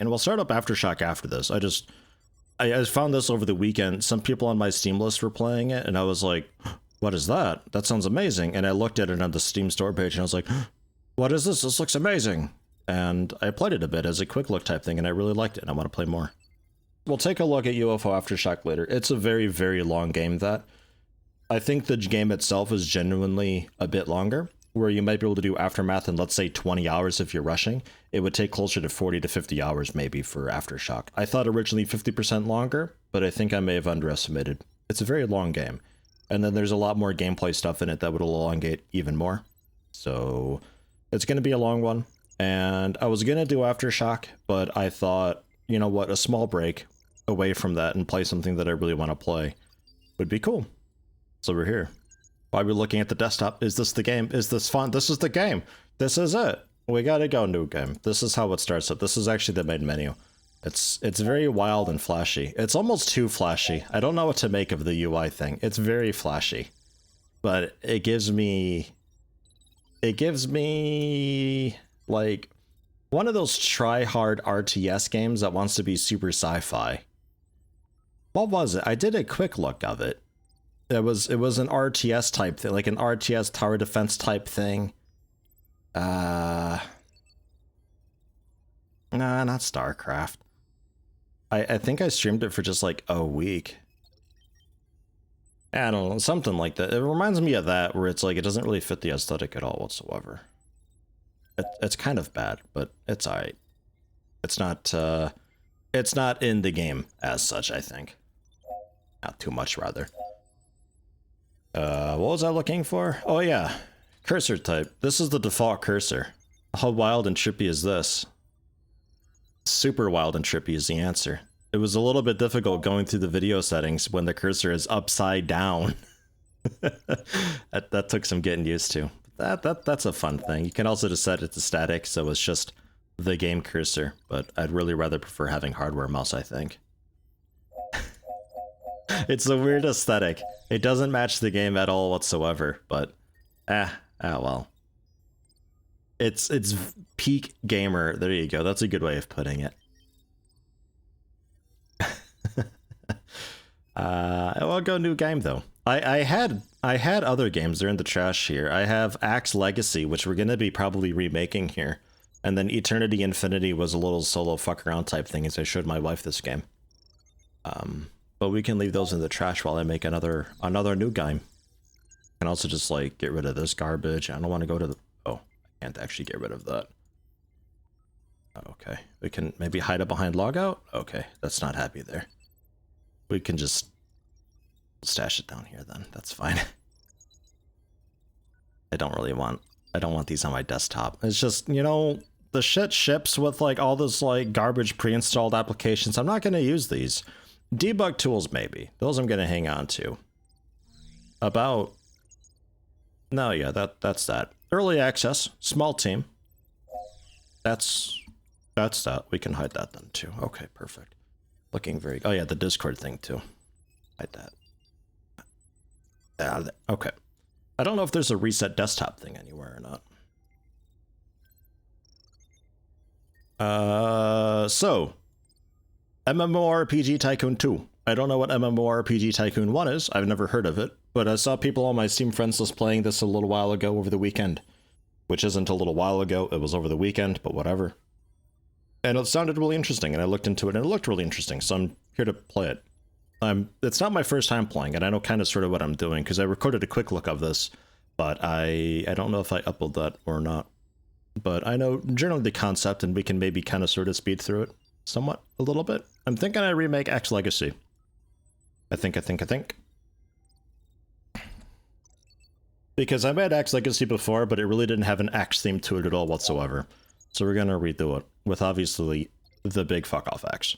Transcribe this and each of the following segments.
and we'll start up Aftershock after this. I found this over the weekend. Some people on my Steam list were playing it, and I was like, what is that? That sounds amazing. And I looked at it on the Steam store page, and I was like, what is this? This looks amazing. And I played it a bit as a quick look type thing, and I really liked it, and I want to play more. We'll take a look at UFO Aftershock later. It's a very, very long game that I think the game itself is genuinely a bit longer, where you might be able to do Aftermath in, let's say, 20 hours if you're rushing. It would take closer to 40 to 50 hours maybe for Aftershock. I thought originally 50% longer, but I think I may have underestimated. It's a very long game. And then there's a lot more gameplay stuff in it that would elongate even more. So it's going to be a long one. And I was going to do Aftershock, but I thought, you know what, a small break away from that and play something that I really want to play would be cool. So we're here. Why are we looking at the desktop? Is this the game? Is this fun? This is the game. This is it. We gotta go, new game. This is how it starts up. This is actually the main menu. It's very wild and flashy. It's almost too flashy. I don't know what to make of the UI thing. It's very flashy. But it gives me like one of those try-hard RTS games that wants to be super sci-fi. What was it? I did a quick look of it. It was an RTS type thing, like an RTS tower defense type thing. Nah, not StarCraft. I think I streamed it for just like a week. I don't know, something like that. It reminds me of that, where it's like it doesn't really fit the aesthetic at all whatsoever. It's kind of bad, but it's alright. It's not in the game as such, I think. Not too much, rather. What was I looking for? Oh yeah, cursor type. This is the default cursor. How wild and trippy is this? Super wild and trippy is the answer. It was a little bit difficult going through the video settings when the cursor is upside down. that took some getting used to. That's a fun thing. You can also just set it to static, so it's just the game cursor, but I'd really rather prefer having hardware mouse, I think. It's a weird aesthetic. It doesn't match the game at all whatsoever, but well. It's peak gamer. There you go. That's a good way of putting it. I'll go new game though. I had other games. They're in the trash here. I have Axe Legacy, which we're gonna be probably remaking here, and then Eternity Infinity was a little solo fuck around type thing, as I showed my wife this game. But we can leave those in the trash while I make another new game. I can also just like get rid of this garbage. I don't want to go to the. Oh, I can't actually get rid of that. Okay, we can maybe hide it behind logout. Okay, that's not happy there. We can just stash it down here then. That's fine. I don't want these on my desktop. It's just, you know, the shit ships with like all this like garbage pre-installed applications. I'm not going to use these. Debug tools maybe. Those I'm going to hang on to. No, yeah, that's that. Early access, small team. That's that. We can hide that then too. Okay, perfect. Looking very... Oh yeah, the Discord thing too. Hide that. Okay. I don't know if there's a reset desktop thing anywhere or not. So, MMORPG Tycoon 2. I don't know what MMORPG Tycoon 1 is. I've never heard of it, but I saw people on my Steam friends list playing this a little while ago over the weekend. Which isn't a little while ago, it was over the weekend, but whatever. And it sounded really interesting, and I looked into it, and it looked really interesting, so I'm here to play it. It's not my first time playing it. I know kind of sort of what I'm doing, because I recorded a quick look of this, but I don't know if I upload that or not. But I know generally the concept, and we can maybe kind of sort of speed through it somewhat, a little bit. I'm thinking I remake Axe Legacy. I think. Because I made Axe Legacy before, but it really didn't have an Axe theme to it at all whatsoever. So we're gonna redo it, with obviously the big fuck off Axe.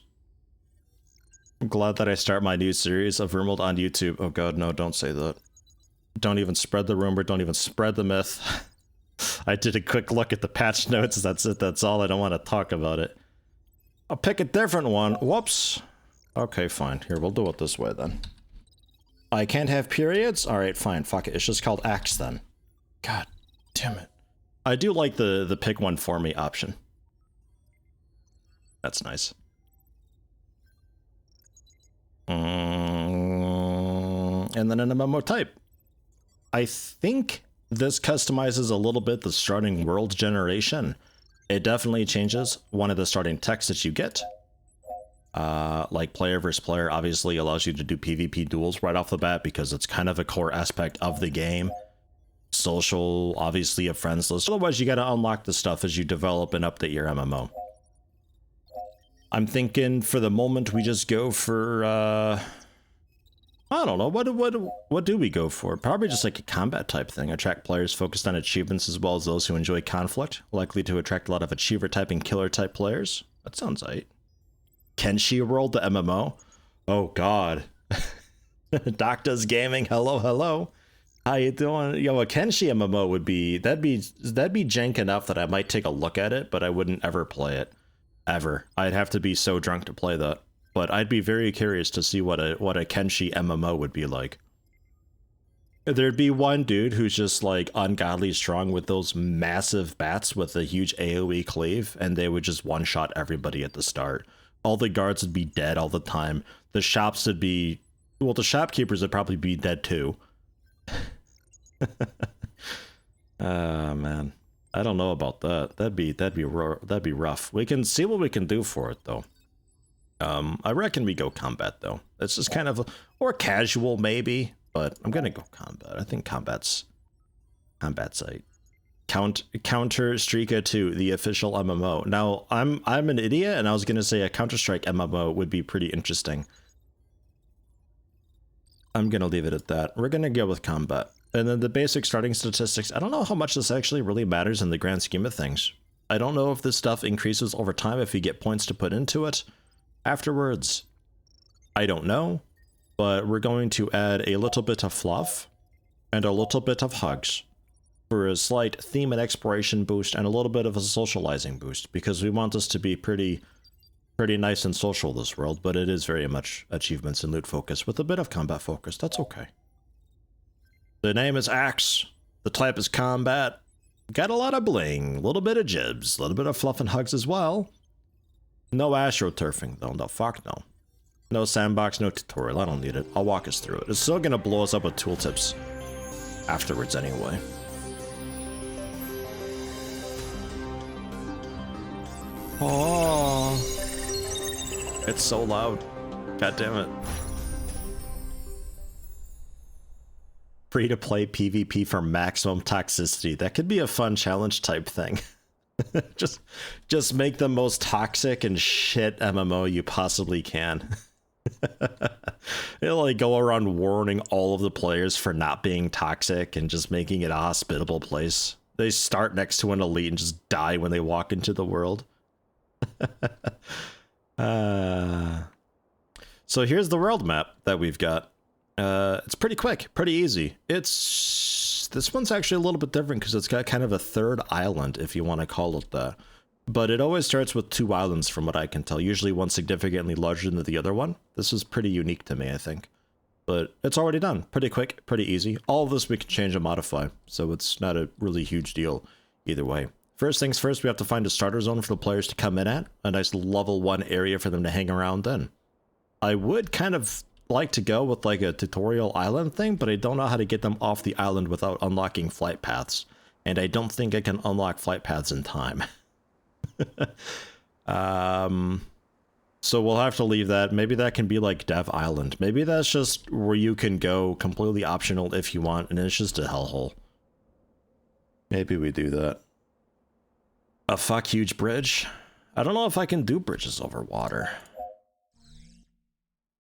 I'm glad that I start my new series of Vermold on YouTube. Oh god, no, don't say that. Don't even spread the rumor, don't even spread the myth. I did a quick look at the patch notes, that's it, that's all, I don't want to talk about it. I'll pick a different one, whoops. Okay, fine, here, we'll do it this way then. I can't have periods? Alright, fine, fuck it, it's just called Axe then. God damn it. I do like the pick one for me option. That's nice. And then an MMO type. I think this customizes a little bit the starting world generation. It definitely changes one of the starting texts that you get. Like player versus player obviously allows you to do PvP duels right off the bat because it's kind of a core aspect of the game. Social, obviously a friends list. Otherwise, you got to unlock the stuff as you develop and update your MMO. I'm thinking for the moment we just go for I don't know, what do we go for? Probably just like a combat type thing. Attract players focused on achievements as well as those who enjoy conflict. Likely to attract a lot of achiever type and killer type players. That sounds right. Kenshi World, the MMO. Oh god. Doctor's Gaming, hello. How you doing? Yo, a Kenshi MMO would be that'd be jank enough that I might take a look at it, but I wouldn't ever play it. Ever. I'd have to be so drunk to play that. But I'd be very curious to see what a Kenshi MMO would be like. There'd be one dude who's just like ungodly strong with those massive bats with a huge AoE cleave, and they would just one-shot everybody at the start. All the guards would be dead all the time. The shops would be... Well, the shopkeepers would probably be dead too. Oh, man. I don't know about that. That'd be rough. We can see what we can do for it, though. I reckon we go combat, though. It's just kind of... Or casual, maybe. But I'm gonna go combat. I think combat's a... Counter-Strike 2, the official MMO. Now, I'm an idiot, and I was gonna say a Counter-Strike MMO would be pretty interesting. I'm gonna leave it at that. We're gonna go with combat. And then the basic starting statistics, I don't know how much this actually really matters in the grand scheme of things. I don't know if this stuff increases over time if you get points to put into it afterwards. I don't know, but we're going to add a little bit of fluff and a little bit of hugs for a slight theme and exploration boost and a little bit of a socializing boost, because we want this to be pretty nice and social, this world, but it is very much achievements and loot focus with a bit of combat focus. That's okay. The name is Axe. The type is combat. Got a lot of bling, a little bit of jibs, a little bit of fluff and hugs as well. No astroturfing though, no fuck no. No sandbox, no tutorial, I don't need it. I'll walk us through it. It's still gonna blow us up with tooltips afterwards anyway. Oh, it's so loud. God damn it. Free to play PvP for maximum toxicity. That could be a fun challenge type thing. just make the most toxic and shit MMO you possibly can. It'll like go around warning all of the players for not being toxic and just making it a hospitable place. They start next to an elite and just die when they walk into the world. So here's the world map that we've got. It's pretty quick, pretty easy. This one's actually a little bit different because it's got kind of a third island, if you want to call it that. But it always starts with two islands from what I can tell, usually one significantly larger than the other one. This is pretty unique to me, I think. But it's already done. Pretty quick, pretty easy. All of this we can change and modify, so it's not a really huge deal either way. First things first, we have to find a starter zone for the players to come in at. A nice level 1 area for them to hang around in. I would kind of like to go with like a tutorial island thing, but I don't know how to get them off the island without unlocking flight paths. And I don't think I can unlock flight paths in time. So we'll have to leave that. Maybe that can be like Dev Island. Maybe that's just where you can go completely optional if you want, and it's just a hellhole. Maybe we do that. A fuck huge bridge? I don't know if I can do bridges over water.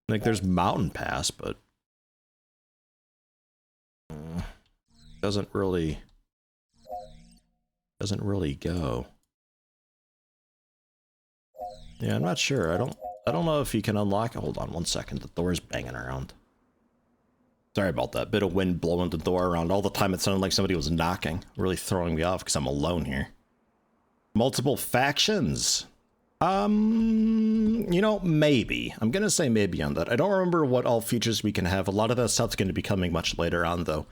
Like there's Mountain Pass, but doesn't really go. Yeah, I'm not sure. I don't know if you can unlock it. Hold on one second. The door's banging around. Sorry about that. Bit of wind blowing the door around. All the time it sounded like somebody was knocking. Really throwing me off because I'm alone here. Multiple factions. You know, maybe. I'm gonna say maybe on that. I don't remember what all features we can have. A lot of that stuff's gonna be coming much later on though.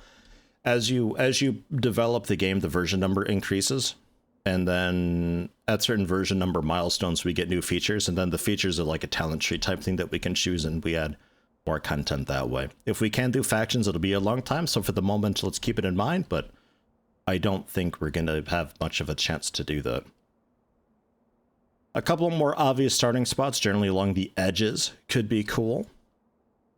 As you develop the game, the version number increases. And then at certain version number milestones, we get new features, and then the features are like a talent tree type thing that we can choose, and we add more content that way. If we can do factions, it'll be a long time, so for the moment, let's keep it in mind, but I don't think we're going to have much of a chance to do that. A couple more obvious starting spots, generally along the edges, could be cool.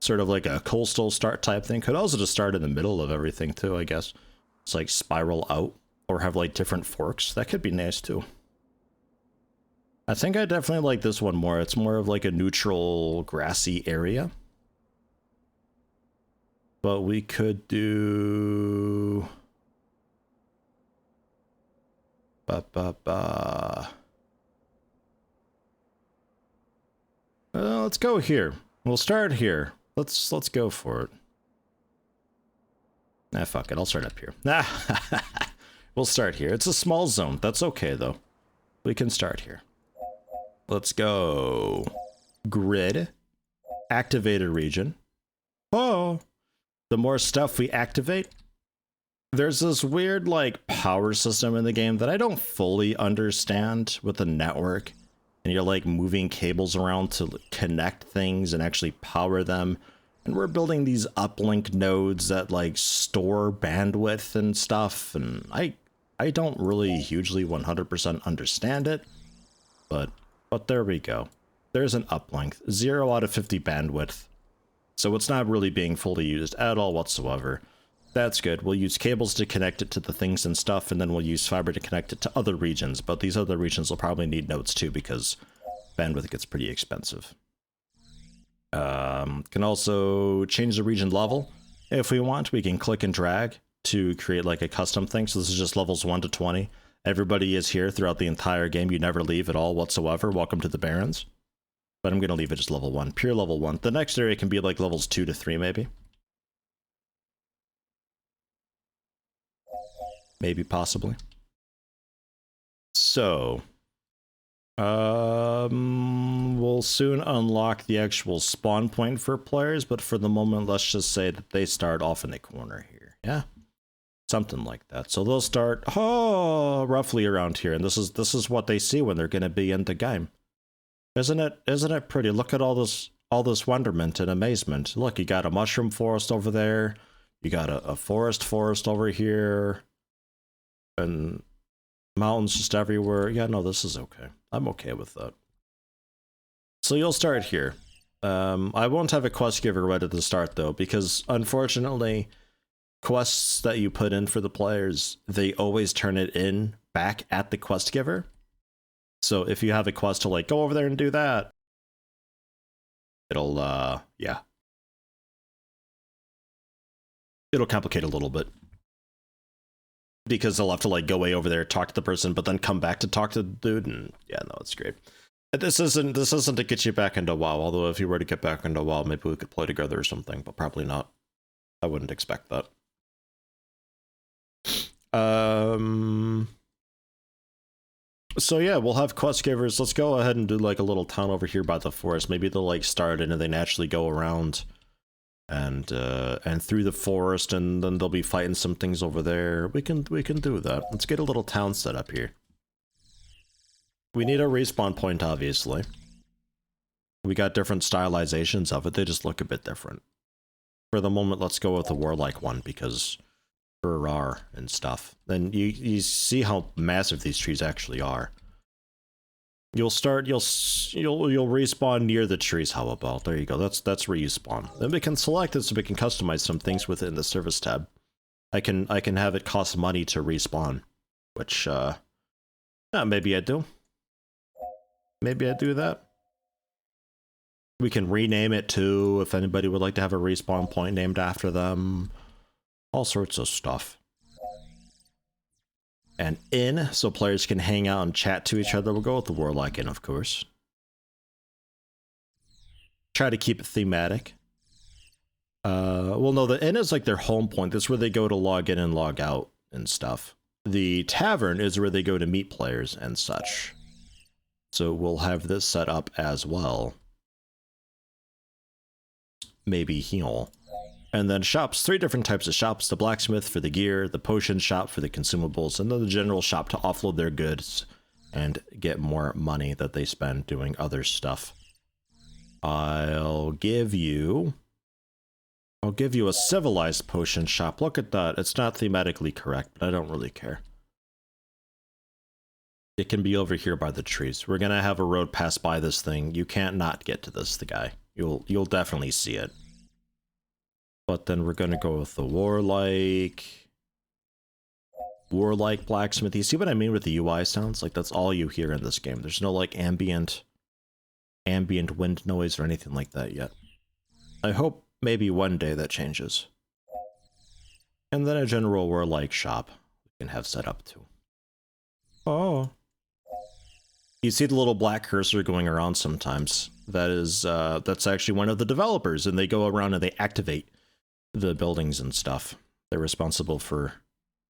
Sort of like a coastal start type thing. Could also just start in the middle of everything too, I guess. It's like spiral out, or have like different forks. That could be nice too. I think I definitely like this one more. It's more of like a neutral grassy area. But we could do... let's go here. We'll start here. Let's go for it. Ah, fuck it. I'll start up here. We'll start here. It's a small zone. That's okay, though. We can start here. Let's go. Grid. Activated region. Oh. The more stuff we activate, there's this weird, like, power system in the game that I don't fully understand with the network. And you're like moving cables around to connect things and actually power them. And we're building these uplink nodes that like store bandwidth and stuff. And I don't really hugely 100% understand it, but there we go. There's an uplink, 0 out of 50 bandwidth. So it's not really being fully used at all whatsoever. That's good. We'll use cables to connect it to the things and stuff, and then we'll use fiber to connect it to other regions, but these other regions will probably need nodes too because bandwidth gets pretty expensive. Can also change the region level. If we want, we can click and drag to create like a custom thing. So this is just levels 1 to 20. Everybody is here throughout the entire game. You never leave at all whatsoever. Welcome to the Barrens. But I'm going to leave it as level 1, pure level 1. The next area can be like levels 2 to 3 maybe. Maybe, possibly. So, we'll soon unlock the actual spawn point for players, but for the moment, let's just say that they start off in the corner here. Yeah, something like that. So they'll start roughly around here, and this is what they see when they're going to be in the game. Isn't it pretty? Look at all this wonderment and amazement. Look, you got a mushroom forest over there. You got a forest over here. And mountains just everywhere. Yeah, no, this is okay. I'm okay with that. So you'll start here. I won't have a quest giver right at the start, though, because unfortunately, quests that you put in for the players, they always turn it in back at the quest giver. So if you have a quest to, like, go over there and do that, it'll, yeah. It'll complicate a little bit. Because they'll have to like go way over there, talk to the person, but then come back to talk to the dude, and yeah, no, it's great. This isn't to get you back into WoW, although if you were to get back into WoW, maybe we could play together or something, but probably not. I wouldn't expect that. So yeah, we'll have quest givers. Let's go ahead and do like a little town over here by the forest. Maybe they'll like start it and they naturally go around and through the forest, and then they'll be fighting some things over there. We can do that. Let's get a little town set up here. We need a respawn point, obviously. We got different stylizations of it. They just look a bit different. For the moment, let's go with the warlike one because rar and stuff. Then you see how massive these trees actually are. You'll respawn near the trees. How about? There you go. That's where you spawn. Then we can select it so we can customize some things within the service tab. I can have it cost money to respawn, which maybe I do. Maybe I do that. We can rename it too if anybody would like to have a respawn point named after them. All sorts of stuff. And inn, so players can hang out and chat to each other. We'll go with the warlike inn, of course. Try to keep it thematic. Well, no, the inn is like their home point. That's where they go to log in and log out and stuff. The tavern is where they go to meet players and such. So we'll have this set up as well. Maybe heal. And then shops, 3 different types of shops: the blacksmith for the gear, the potion shop for the consumables, and then the general shop to offload their goods and get more money that they spend doing other stuff. I'll give you a civilized potion shop. Look at that. It's not thematically correct, but I don't really care. It can be over here by the trees. We're gonna have a road pass by this thing. You can't not get to this, the guy. You'll definitely see it. But then we're gonna go with the warlike blacksmith. You see what I mean with the UI sounds? Like, that's all you hear in this game. There's no like ambient wind noise or anything like that yet. I hope maybe one day that changes. And then a general warlike shop we can have set up too. Oh. You see the little black cursor going around sometimes. That's actually one of the developers, and they go around and they activate the buildings and stuff. They're responsible for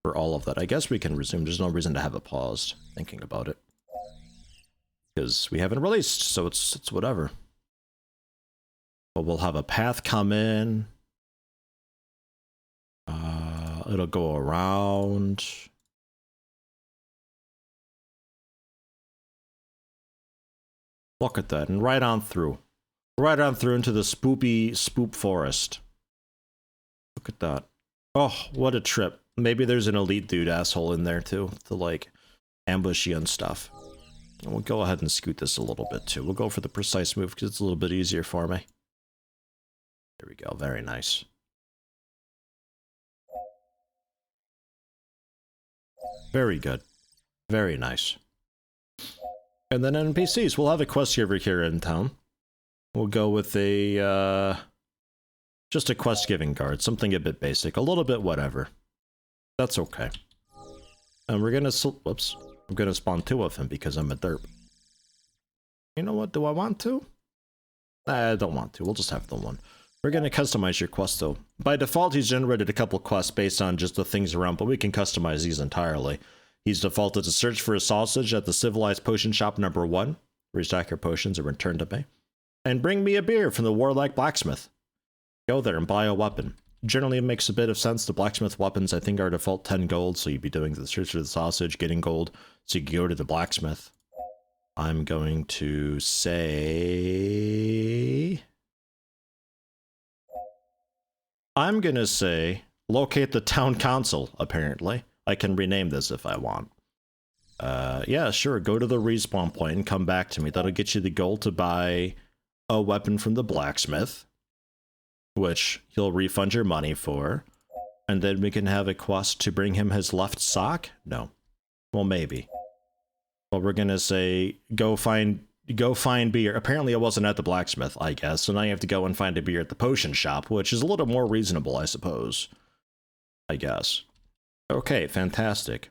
all of that. I guess we can resume. There's no reason to have it paused, thinking about it. Because we haven't released, so it's whatever. But we'll have a path come in. It'll go around. Look at that, and right on through. Right on through into the spoop forest. Look at that. Oh, what a trip. Maybe there's an elite dude asshole in there too, to like ambush you and stuff. And we'll go ahead and scoot this a little bit too. We'll go for the precise move because it's a little bit easier for me. There we go, very nice. Very good. Very nice. And then NPCs, we'll have a quest giver here in town. We'll go with a, just a quest-giving guard, something a bit basic, a little bit whatever. That's okay. And we're gonna, whoops, I'm gonna spawn 2 of him because I'm a derp. You know what, do I want to? I don't want to, we'll just have the one. We're gonna customize your quest though. By default, he's generated a couple quests based on just the things around, but we can customize these entirely. He's defaulted to search for a sausage at the civilized potion shop number 1, restock your potions and return to me. And bring me a beer from the warlike blacksmith. Go there and buy a weapon. Generally, it makes a bit of sense. The blacksmith weapons, I think, are default 10 gold, so you'd be doing the search for the sausage, getting gold, so you can go to the blacksmith. I'm going to say... locate the town council, apparently. I can rename this if I want. Yeah, sure, go to the respawn point and come back to me. That'll get you the gold to buy a weapon from the blacksmith, which he'll refund your money for. And then we can have a quest to bring him his left sock? No. Well, maybe. But we're gonna say, go find beer. Apparently I wasn't at the blacksmith, I guess, so now you have to go and find a beer at the potion shop, which is a little more reasonable, I suppose. I guess. Okay, fantastic.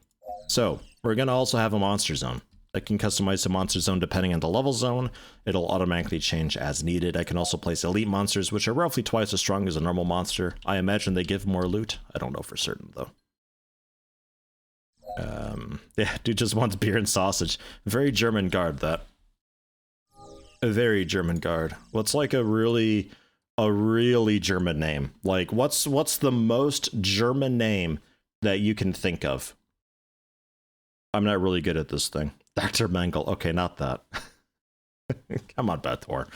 So, we're gonna also have a monster zone. I can customize the monster zone depending on the level zone. It'll automatically change as needed. I can also place elite monsters, which are roughly twice as strong as a normal monster. I imagine they give more loot. I don't know for certain, though. Yeah, dude just wants beer and sausage. Very German guard, that. A very German guard. What's like a really German name? Like, what's the most German name that you can think of? I'm not really good at this thing. Dr. Mengele. Okay, not that. Come on, Bator.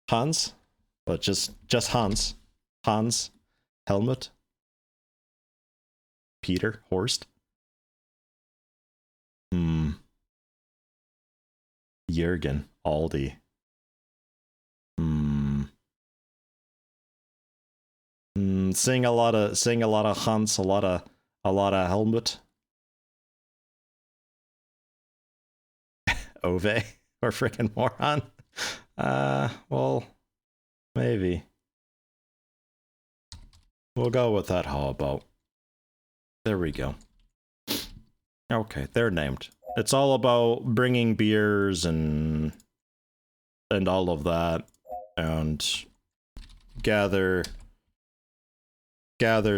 Hans? But just Hans. Hans. Helmut. Peter. Horst. Jürgen. Aldi. Seeing a lot of Hans, a lot of Helmut. Ove or freaking moron. Well, maybe. We'll go with that. How about? There we go. Okay, they're named. It's all about bringing beers and all of that, and gather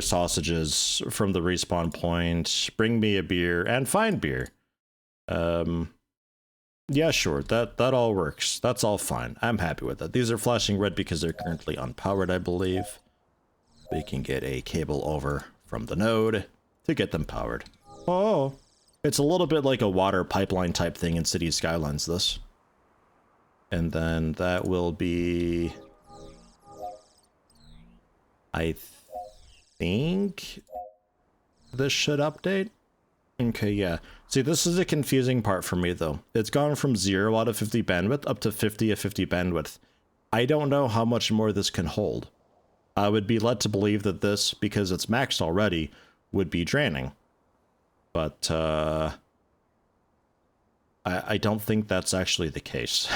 sausages from the respawn point, bring me a beer, and find beer. Yeah, sure, that all works. That's all fine. I'm happy with that. These are flashing red because they're currently unpowered, I believe. We can get a cable over from the node to get them powered. Oh, it's a little bit like a water pipeline type thing in City Skylines, this. And then that will be... I think this should update. Okay, yeah. See, this is a confusing part for me, though. It's gone from 0 out of 50 bandwidth up to 50 of 50 bandwidth. I don't know how much more this can hold. I would be led to believe that this, because it's maxed already, would be draining. But, I don't think that's actually the case.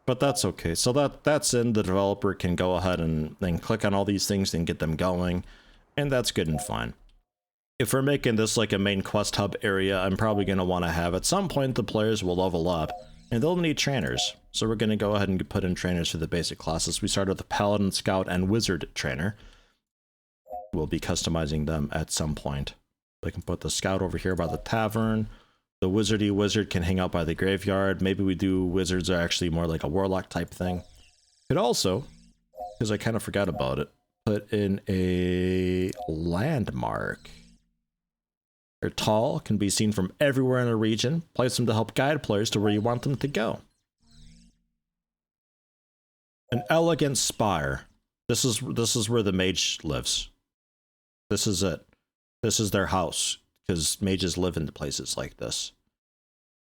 But that's okay. So that's in. The developer can go ahead and click on all these things and get them going. And that's good and fine. If we're making this like a main quest hub area, I'm probably going to want to have at some point the players will level up and they'll need trainers. So we're going to go ahead and put in trainers for the basic classes. We start with the Paladin, Scout, and Wizard trainer. We'll be customizing them at some point. We can put the Scout over here by the tavern. The wizardy wizard can hang out by the graveyard. Maybe we do wizards are actually more like a warlock type thing. Could also, because I kind of forgot about it, put in a landmark. They're tall, can be seen from everywhere in a region. Place them to help guide players to where you want them to go. An elegant spire. This is where the mage lives. This is it. This is their house. Because mages live in places like this.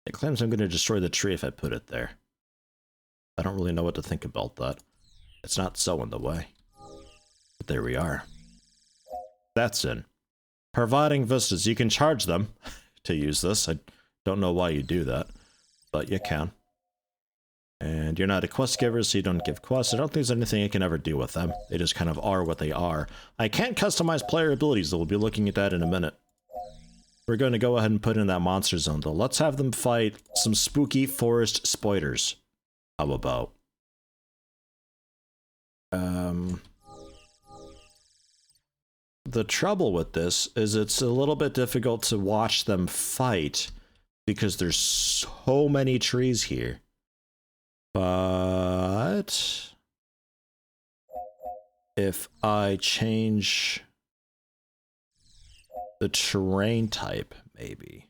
It claims I'm going to destroy the tree if I put it there. I don't really know what to think about that. It's not so in the way. But there we are. That's in. Providing vistas. You can charge them to use this. I don't know why you do that. But you can. And you're not a quest giver, so you don't give quests. I don't think there's anything I can ever do with them. They just kind of are what they are. I can't customize player abilities, though. We'll be looking at that in a minute. We're going to go ahead and put in that monster zone, though. Let's have them fight some spooky forest spiders. How about? The trouble with this is it's a little bit difficult to watch them fight because there's so many trees here. But if I change the terrain type, maybe.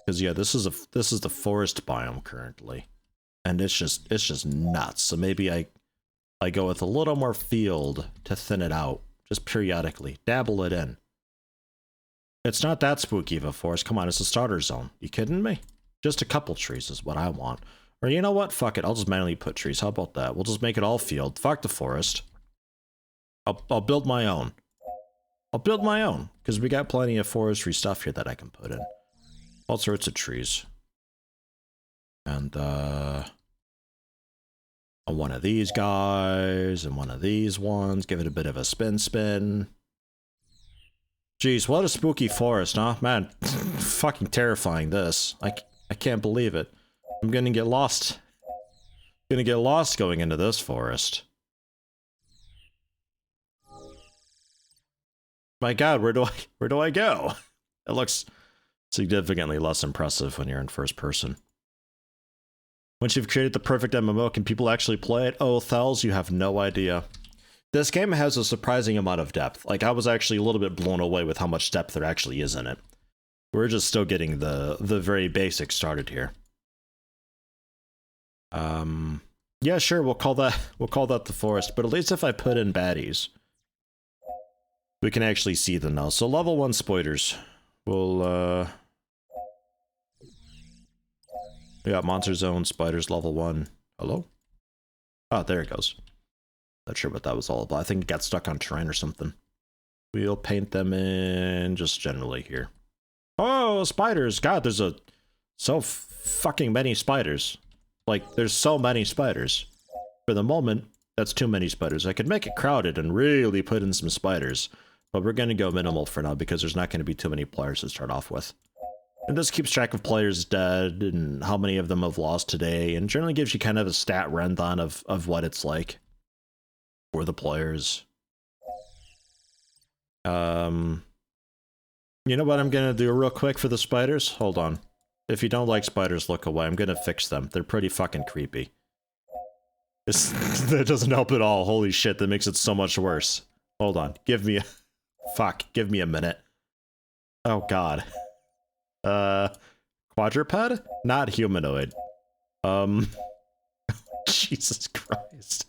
Because yeah, this is the forest biome currently, and it's just nuts. So maybe I go with a little more field to thin it out, just periodically, dabble it in. It's not that spooky of a forest. Come on, it's a starter zone. You kidding me? Just a couple trees is what I want. Or you know what? Fuck it. I'll just manually put trees. How about that? We'll just make it all field. Fuck the forest. I'll build my own. I'll build my own, because we got plenty of forestry stuff here that I can put in. All sorts of trees. And, one of these guys, and one of these ones. Give it a bit of a spin. Jeez, what a spooky forest, huh? Man, fucking terrifying, this. I can't believe it. I'm gonna get lost. Gonna get lost going into this forest. My god, where do I go? It looks significantly less impressive when you're in first person. Once you've created the perfect MMO, can people actually play it? Oh, Thels, you have no idea. This game has a surprising amount of depth. Like, I was actually a little bit blown away with how much depth there actually is in it. We're just still getting the very basics started here. Yeah, sure, we'll call that the forest, but at least if I put in baddies, we can actually see them now. So level 1 spoilers. We'll we got monster zone, spiders, level 1. Hello? Oh, there it goes. Not sure what that was all about. I think it got stuck on terrain or something. We'll paint them in just generally here. Oh, spiders! God, there's so fucking many spiders. Like, there's so many spiders. For the moment, that's too many spiders. I could make it crowded and really put in some spiders. But we're going to go minimal for now because there's not going to be too many players to start off with. And this keeps track of players dead and how many of them have lost today, and generally gives you kind of a stat rundown of what it's like for the players. You know what I'm gonna do real quick for the spiders? Hold on. If you don't like spiders, look away. I'm gonna fix them. They're pretty fucking creepy. That doesn't help at all. Holy shit, that makes it so much worse. Hold on. Give me a... Fuck. Give me a minute. Oh, God. Quadruped? Not humanoid. Jesus Christ.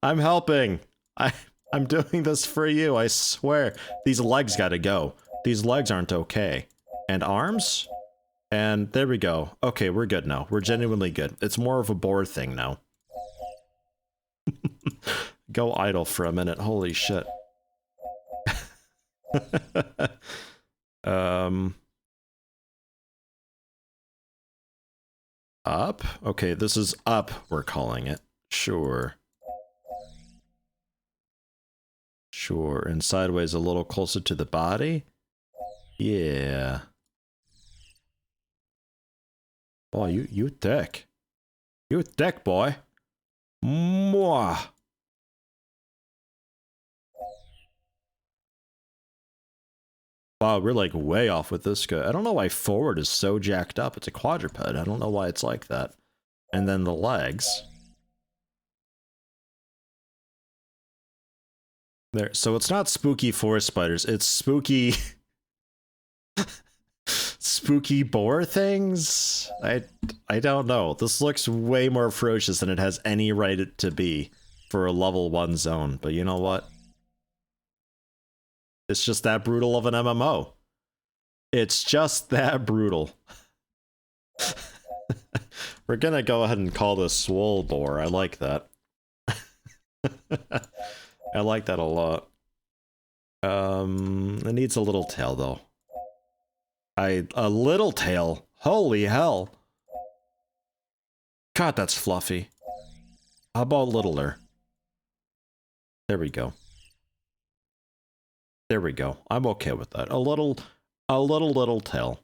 I'm helping. I'm doing this for you, I swear. These legs gotta go. These legs aren't okay. And arms? And there we go. Okay, we're good now. We're genuinely good. It's more of a boar thing now. Go idle for a minute. Holy shit. Up? Okay, this is up, we're calling it. Sure. Sure, and sideways a little closer to the body? Yeah. Oh, you thick. You thick, boy. Mwah. Wow, we're like way off with this guy. I don't know why forward is so jacked up. It's a quadruped. I don't know why it's like that. And then the legs. There. So it's not spooky forest spiders. It's spooky... spooky boar things? I don't know. This looks way more ferocious than it has any right to be for a level 1 zone. But you know what? It's just that brutal of an MMO. It's just that brutal. We're gonna go ahead and call this Swole Boar. I like that. I like that a lot. It needs a little tail though. A little tail? Holy hell. God, that's fluffy. How about littler? There we go. There we go. I'm okay with that. A little tail.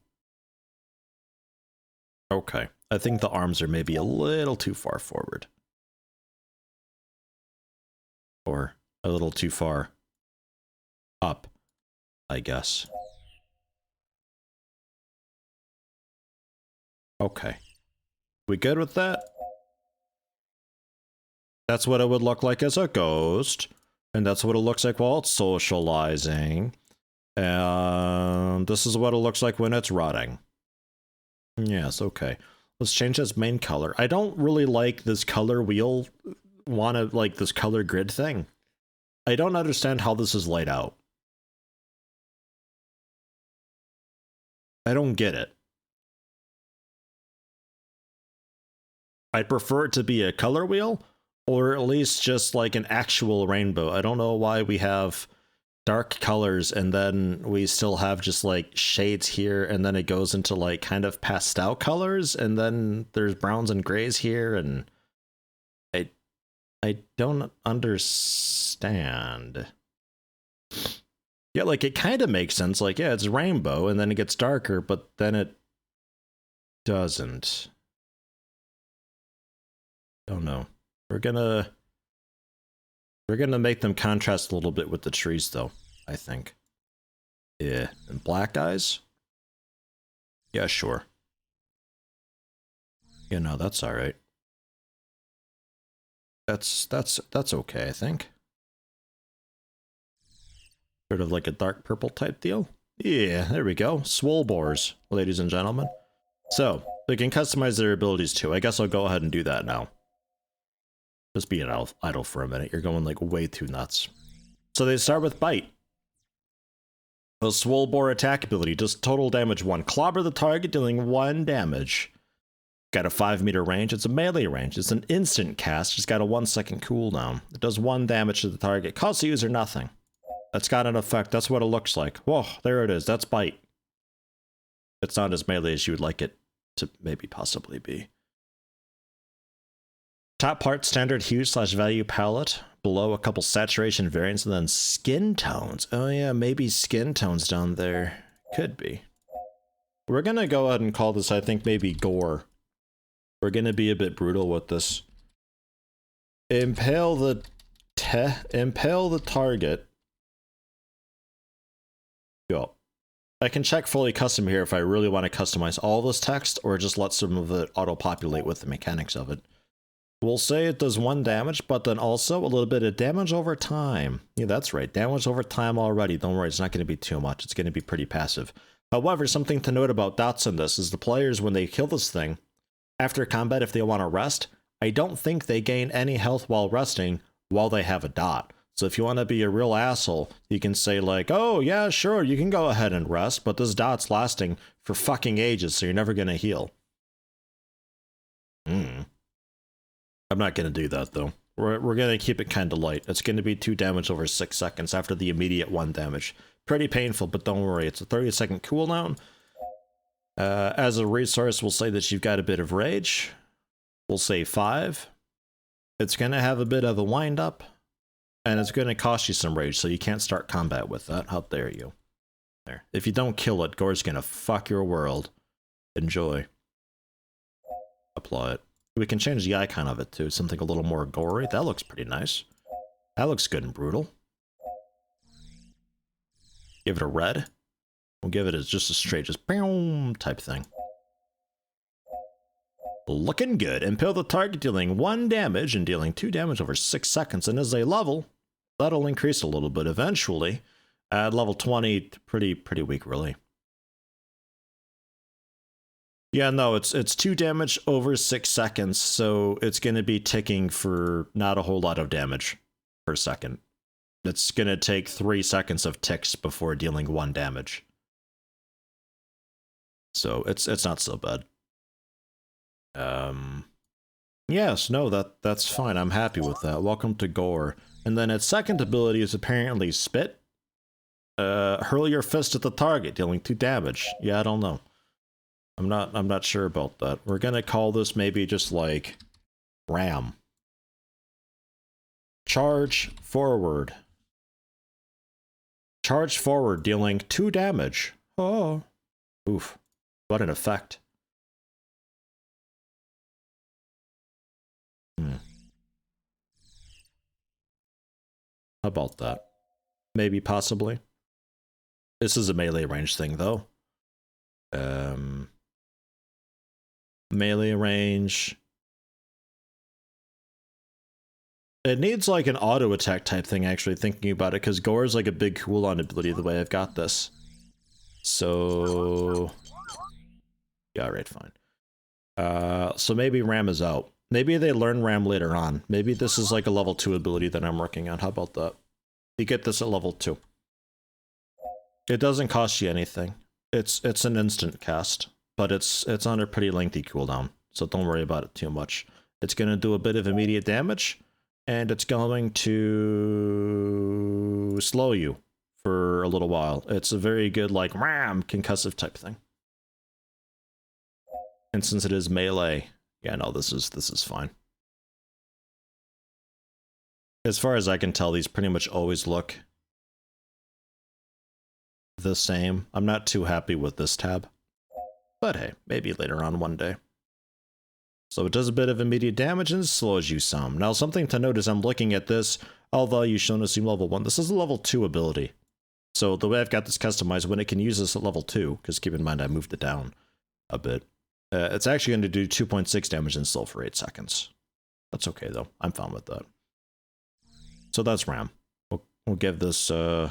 Okay. I think the arms are maybe a little too far forward. Or a little too far up, I guess. Okay. We good with that? That's what it would look like as a ghost. And that's what it looks like while it's socializing. And this is what it looks like when it's rotting. Yes, okay. Let's change its main color. I don't really like this color wheel, like this color grid thing. I don't understand how this is laid out. I don't get it. I'd prefer it to be a color wheel, or at least just like an actual rainbow. I don't know why we have dark colors and then we still have just like shades here, and then it goes into like kind of pastel colors, and then there's browns and grays here, and I don't understand. Yeah, like it kind of makes sense. Like, yeah, it's rainbow and then it gets darker, but then it doesn't. Don't know. We're gonna make them contrast a little bit with the trees though, I think. Yeah, and black eyes? Yeah, sure. You know, that's all right. That's okay, I think. Sort of like a dark purple type deal. Yeah, there we go. Swole boars, ladies and gentlemen. So, they can customize their abilities too. I guess I'll go ahead and do that now. Just be an idle for a minute. You're going like way too nuts. So they start with Bite. The Swole Boar attack ability does total damage 1. Clobber the target, dealing 1 damage. Got a 5-meter range. It's a melee range. It's an instant cast. It's got a 1-second cooldown. It does 1 damage to the target. Costs the user nothing. That's got an effect. That's what it looks like. Whoa, there it is. That's Bite. It's not as melee as you would like it to maybe possibly be. Top part, standard hue / value palette. Below, a couple saturation variants, and then skin tones. Oh yeah, maybe skin tones down there. Could be. We're gonna go ahead and call this, I think, maybe gore. We're gonna be a bit brutal with this. Impale the target. Go. I can check fully custom here if I really want to customize all this text or just let some of it auto-populate with the mechanics of it. We'll say it does 1 damage, but then also a little bit of damage over time. Yeah, that's right. Damage over time already. Don't worry, it's not going to be too much. It's going to be pretty passive. However, something to note about dots in this is the players, when they kill this thing, after combat, if they want to rest, I don't think they gain any health while resting while they have a dot. So if you want to be a real asshole, you can say like, oh yeah, sure, you can go ahead and rest, but this dot's lasting for fucking ages, so you're never going to heal. I'm not going to do that though. We're going to keep it kind of light. It's going to be 2 damage over 6 seconds after the immediate 1 damage. Pretty painful, but don't worry, it's a 30-second cooldown. As a resource, we'll say that you've got a bit of rage. We'll say 5. It's going to have a bit of a wind up. And it's going to cost you some rage, so you can't start combat with that. How dare you? There. If you don't kill it, Gore's going to fuck your world. Enjoy. Apply it. We can change the icon of it to something a little more gory. That looks pretty nice. That looks good and brutal. Give it a red. We'll give it as just a straight, just boom type thing. Looking good. Impale the target, dealing 1 damage and dealing 2 damage over 6 seconds. And as they level, that'll increase a little bit eventually. At level 20, pretty weak, really. Yeah, no, it's 2 damage over 6 seconds, so it's going to be ticking for not a whole lot of damage per second. It's going to take 3 seconds of ticks before dealing 1 damage. So it's not so bad. Yes, no, that's fine. I'm happy with that. Welcome to Gore. And then its second ability is apparently Spit. Hurl your fist at the target, dealing 2 damage. Yeah, I don't know. I'm not sure about that. We're gonna call this maybe just like Ram. Charge forward. Charge forward, dealing 2 damage. Oh. Oof. What an effect. How about that? Maybe, possibly. This is a melee range thing, though. Melee range. It needs like an auto attack type thing, actually, thinking about it, because Gore is like a big cooldown ability the way I've got this. So... yeah, right, fine. So maybe Ram is out. Maybe they learn Ram later on. Maybe this is like a level 2 ability that I'm working on. How about that? You get this at level 2. It doesn't cost you anything. It's an instant cast, but it's on a pretty lengthy cooldown, so don't worry about it too much. It's going to do a bit of immediate damage, and it's going to slow you for a little while. It's a very good, like, Ram concussive type thing. And since it is melee, yeah, no, this is fine. As far as I can tell, these pretty much always look the same. I'm not too happy with this tab. But hey, maybe later on one day. So it does a bit of immediate damage and slows you some. Now, something to note is I'm looking at this, all values shown as level 1. This is a level 2 ability. So the way I've got this customized, when it can use this at level 2, because keep in mind I moved it down a bit, it's actually going to do 2.6 damage and still for 8 seconds. That's okay, though. I'm fine with that. So that's Ram. We'll give this, oh,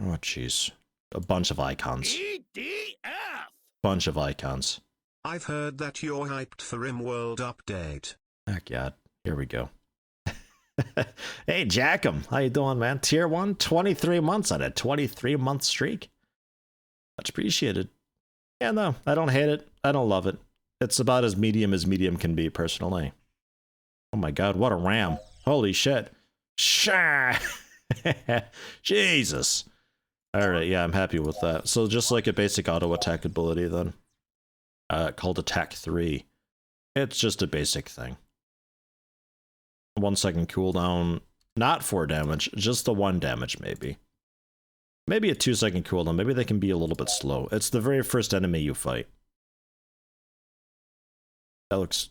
jeez. A bunch of icons. EDF! Bunch of icons. I've heard that you're hyped for RimWorld update. Heck yeah. Here we go. Hey, Jackum. How you doing, man? Tier 1, 23 months on a 23-month streak. Much appreciated. Yeah, no, I don't hate it. I don't love it. It's about as medium can be, personally. Oh my god, what a ram. Holy shit. Shah! Jesus. Alright, yeah, I'm happy with that. So just like a basic auto attack ability then. Called Attack 3. It's just a basic thing. 1 second cooldown. Not 4 damage, just the 1 damage maybe. Maybe a 2 second cooldown, maybe they can be a little bit slow. It's the very first enemy you fight. That looks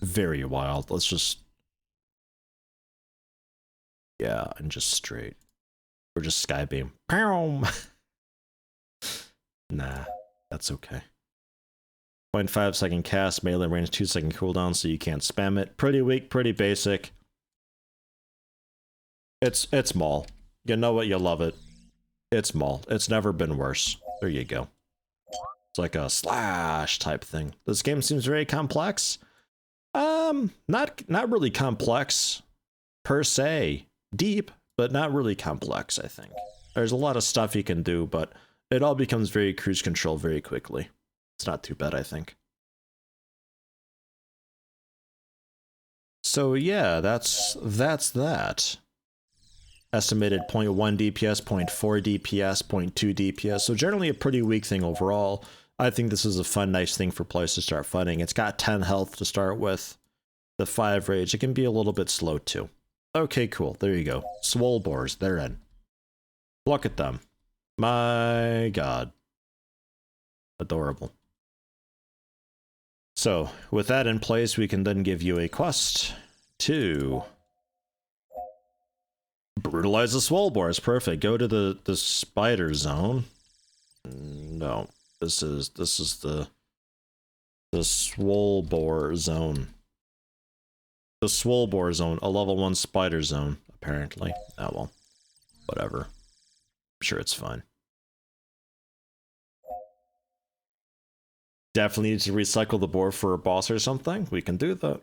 very wild. Let's just... yeah, and just straight. Or just Skybeam. Pow! Nah, that's okay. 0.5 second cast, melee range, 2 second cooldown, so you can't spam it. Pretty weak, pretty basic. It's Maul. You know what? You love it. It's Maul. It's never been worse. There you go. It's like a slash type thing. This game seems very complex. Not really complex per se. Deep, but not really complex, I think. There's a lot of stuff you can do, but it all becomes very cruise control very quickly. It's not too bad, I think. So yeah, that's that. Estimated 0.1 DPS, 0.4 DPS, 0.2 DPS. So generally a pretty weak thing overall. I think this is a fun, nice thing for players to start fighting. It's got 10 health to start with. The 5 rage. It can be a little bit slow too. Okay, cool. There you go. Swole boars. They're in. Look at them. My god. Adorable. So, with that in place, we can then give you a quest to brutalize the swole boars. Perfect. Go to the spider zone. No, this is the swole boar zone. The swole boar zone, a level 1 spider zone, apparently. Oh well, whatever. I'm sure it's fine. Definitely need to recycle the boar for a boss or something. We can do that.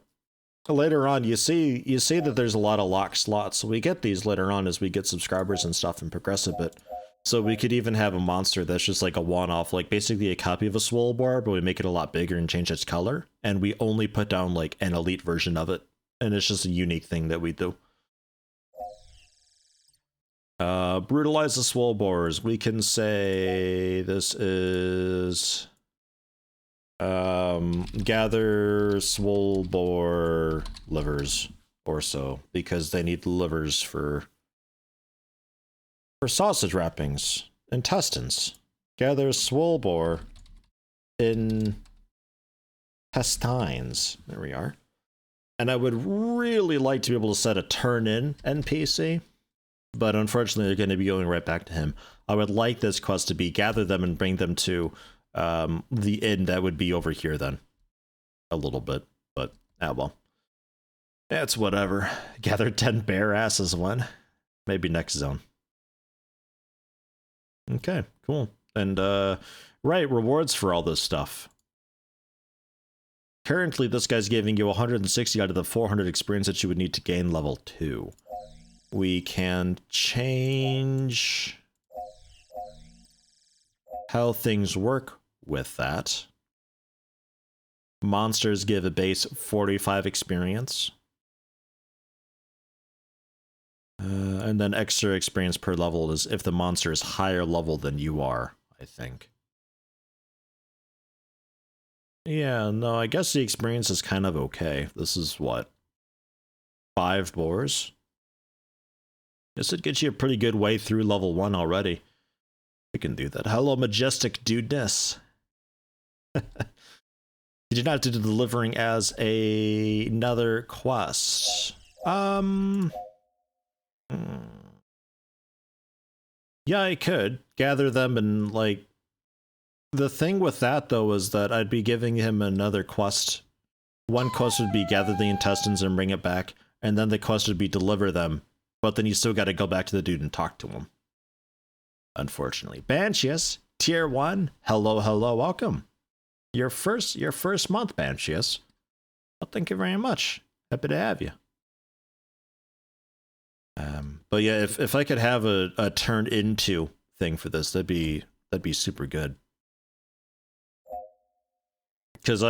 Later on, you see that there's a lot of locked slots. So we get these later on as we get subscribers and stuff and progress a bit. So we could even have a monster that's just like a one-off, like basically a copy of a swole boar, but we make it a lot bigger and change its color. And we only put down like an elite version of it. And it's just a unique thing that we do. Brutalize the swole boars. We can say this is gather swole boar livers or so, because they need livers for sausage wrappings, intestines. Gather swole boar intestines. There we are. And I would really like to be able to set a turn in NPC, but unfortunately they're going to be going right back to him. I would like this quest to be gather them and bring them to the inn that would be over here then. A little bit, but well. It's whatever. Gather 10 bear asses one. Maybe next zone. Okay, cool. And right, rewards for all this stuff. Currently, this guy's giving you 160 out of the 400 experience that you would need to gain level 2. We can change how things work with that. Monsters give a base 45 experience. And then extra experience per level is if the monster is higher level than you are, I think. Yeah, no, I guess the experience is kind of okay. This is what? 5 boars? Guess it gets you a pretty good way through level 1 already. We can do that. Hello, majestic dudeness. You did not do the delivering as another quest. Yeah, I could gather them and like. The thing with that though is that I'd be giving him another quest. One quest would be gather the intestines and bring it back, and then the quest would be deliver them. But then you still got to go back to the dude and talk to him. Unfortunately, Banshees, tier 1. Hello, hello, welcome. Your first month, Banshees. Well, thank you very much. Happy to have you. But yeah, if I could have a turn into thing for this, that'd be super good. Because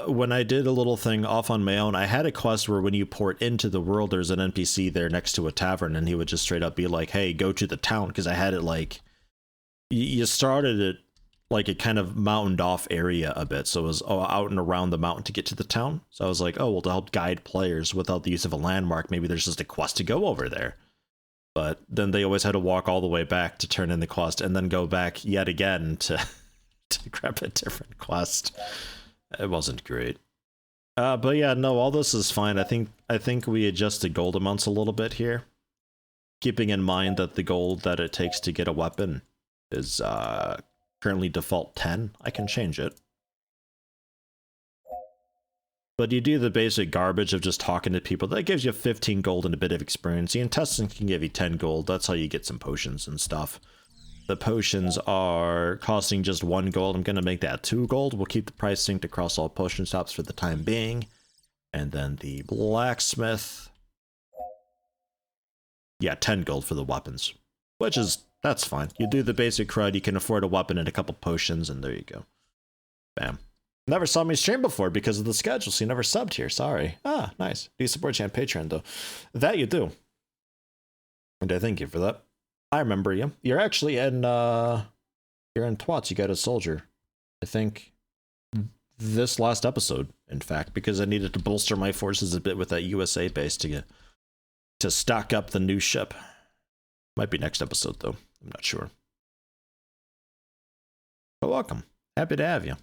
when I did a little thing off on my own, I had a quest where when you port into the world, there's an NPC there next to a tavern, and he would just straight up be like, hey, go to the town, because I had it like, you started it like a kind of mountained off area a bit, so it was out and around the mountain to get to the town. So I was like, oh, well, to help guide players without the use of a landmark, maybe there's just a quest to go over there. But then they always had to walk all the way back to turn in the quest, and then go back yet again to grab a different quest. It wasn't great. But yeah, no, all this is fine. I think we adjusted gold amounts a little bit here. keeping in mind that the gold that it takes to get a weapon is currently default 10. I can change it. But you do the basic garbage of just talking to people. That gives you 15 gold and a bit of experience. The intestines can give you 10 gold. That's how you get some potions and stuff. The potions are costing just 1 gold. I'm going to make that 2 gold. We'll keep the price synced across all potion shops for the time being. And then the blacksmith. Yeah, 10 gold for the weapons. Which is, that's fine. You do the basic crud, you can afford a weapon and a couple potions, and there you go. Bam. Never saw me stream before because of the schedule, so you never subbed here. Sorry. Ah, nice. Do you support you on Patreon, though? That you do. And I thank you for that. I remember you. You're actually in, you're in Twats. You got a soldier. I think this last episode, in fact, because I needed to bolster my forces a bit with that USA base to stock up the new ship. Might be next episode, though. I'm not sure. But welcome. Happy to have you.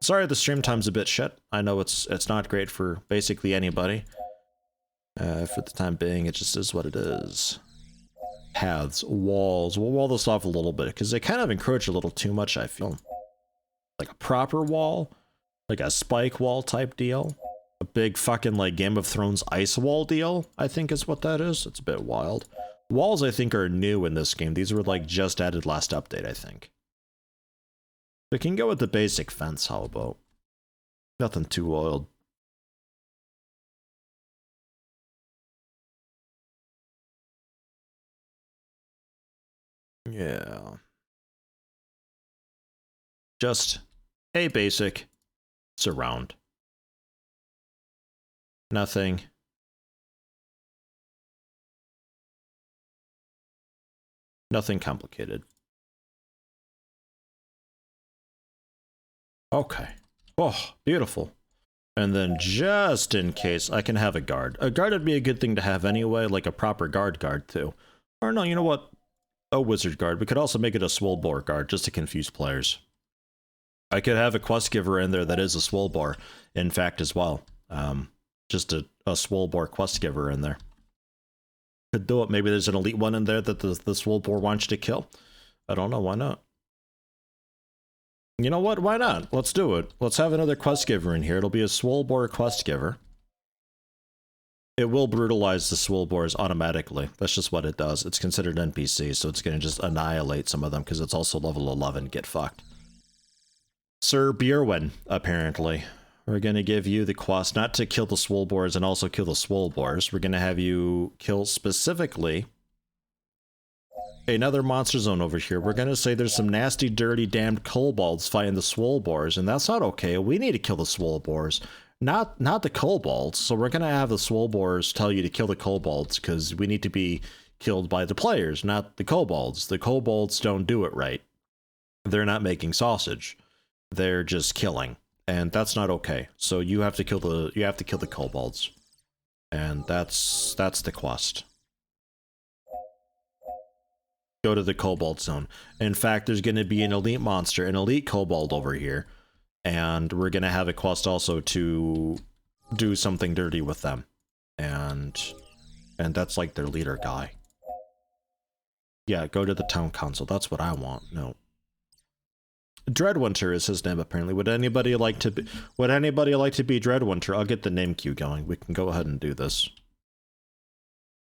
Sorry the stream time's a bit shit. I know it's not great for basically anybody. For the time being, it just is what it is. Paths, walls. We'll wall this off a little bit, because they kind of encroach a little too much, I feel. Like a proper wall. Like a spike wall type deal. A big fucking, like, Game of Thrones ice wall deal, I think is what that is. It's a bit wild. Walls, I think, are new in this game. These were, like, just added last update, I think. We can go with the basic fence, how about? Nothing too wild. Yeah. Just a basic surround. Nothing. Nothing complicated. Okay. Oh, beautiful. And then just in case, I can have a guard. A guard would be a good thing to have anyway, like a proper guard too. Or no, you know what? A wizard guard. We could also make it a Swollboar guard just to confuse players. I could have a quest giver in there that is a Swollboar, in fact, as well. Just a Swollboar quest giver in there. Could do it. Maybe there's an elite one in there that the Swollboar wants you to kill. I don't know. Why not? You know what? Why not? Let's do it. Let's have another quest giver in here. It'll be a Swollboar quest giver. It will brutalize the Swollboars automatically. That's just what it does. It's considered NPC, so it's going to just annihilate some of them because it's also level 11. Get fucked. Sir Bjerwin, apparently. We're going to give you the quest not to kill the Swollboars and also kill the Swollboars. We're going to have you kill specifically another monster zone over here. We're going to say there's some nasty, dirty, damned kobolds fighting the Swollboars, and that's not okay. We need to kill the Swollboars, not the kobolds. So we're going to have the Swollboars tell you to kill the kobolds because we need to be killed by the players, not the kobolds. The kobolds don't do it right. They're not making sausage. They're just killing. And that's not okay. So you have to kill the kobolds. And that's the quest. Go to the kobold zone. In fact, there's going to be an elite monster, an elite kobold over here, and we're going to have a quest also to do something dirty with them. And that's like their leader guy. Yeah, go to the town council. That's what I want. No. Dreadwinter is his name, apparently. Would anybody like to be Dreadwinter? I'll get the name queue going. We can go ahead and do this.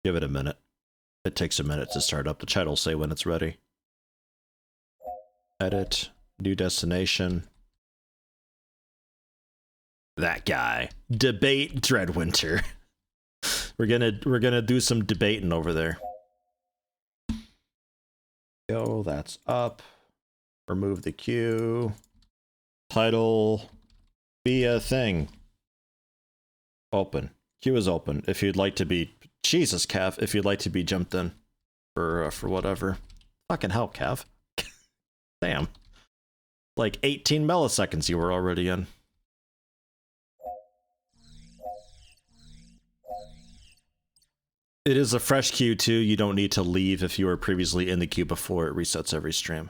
Give it a minute. It takes a minute to start up. The chat will say when it's ready. Edit. New destination. That guy. Debate Dreadwinter. We're gonna do some debating over there. Go, that's up. Remove the queue. Title. Be a thing. Open. Queue is open. If you'd like to be... Jesus, Cav. If you'd like to be jumped in. For whatever. Fucking hell, Cav. Damn. Like 18 milliseconds you were already in. It is a fresh queue too. You don't need to leave if you were previously in the queue before it resets every stream.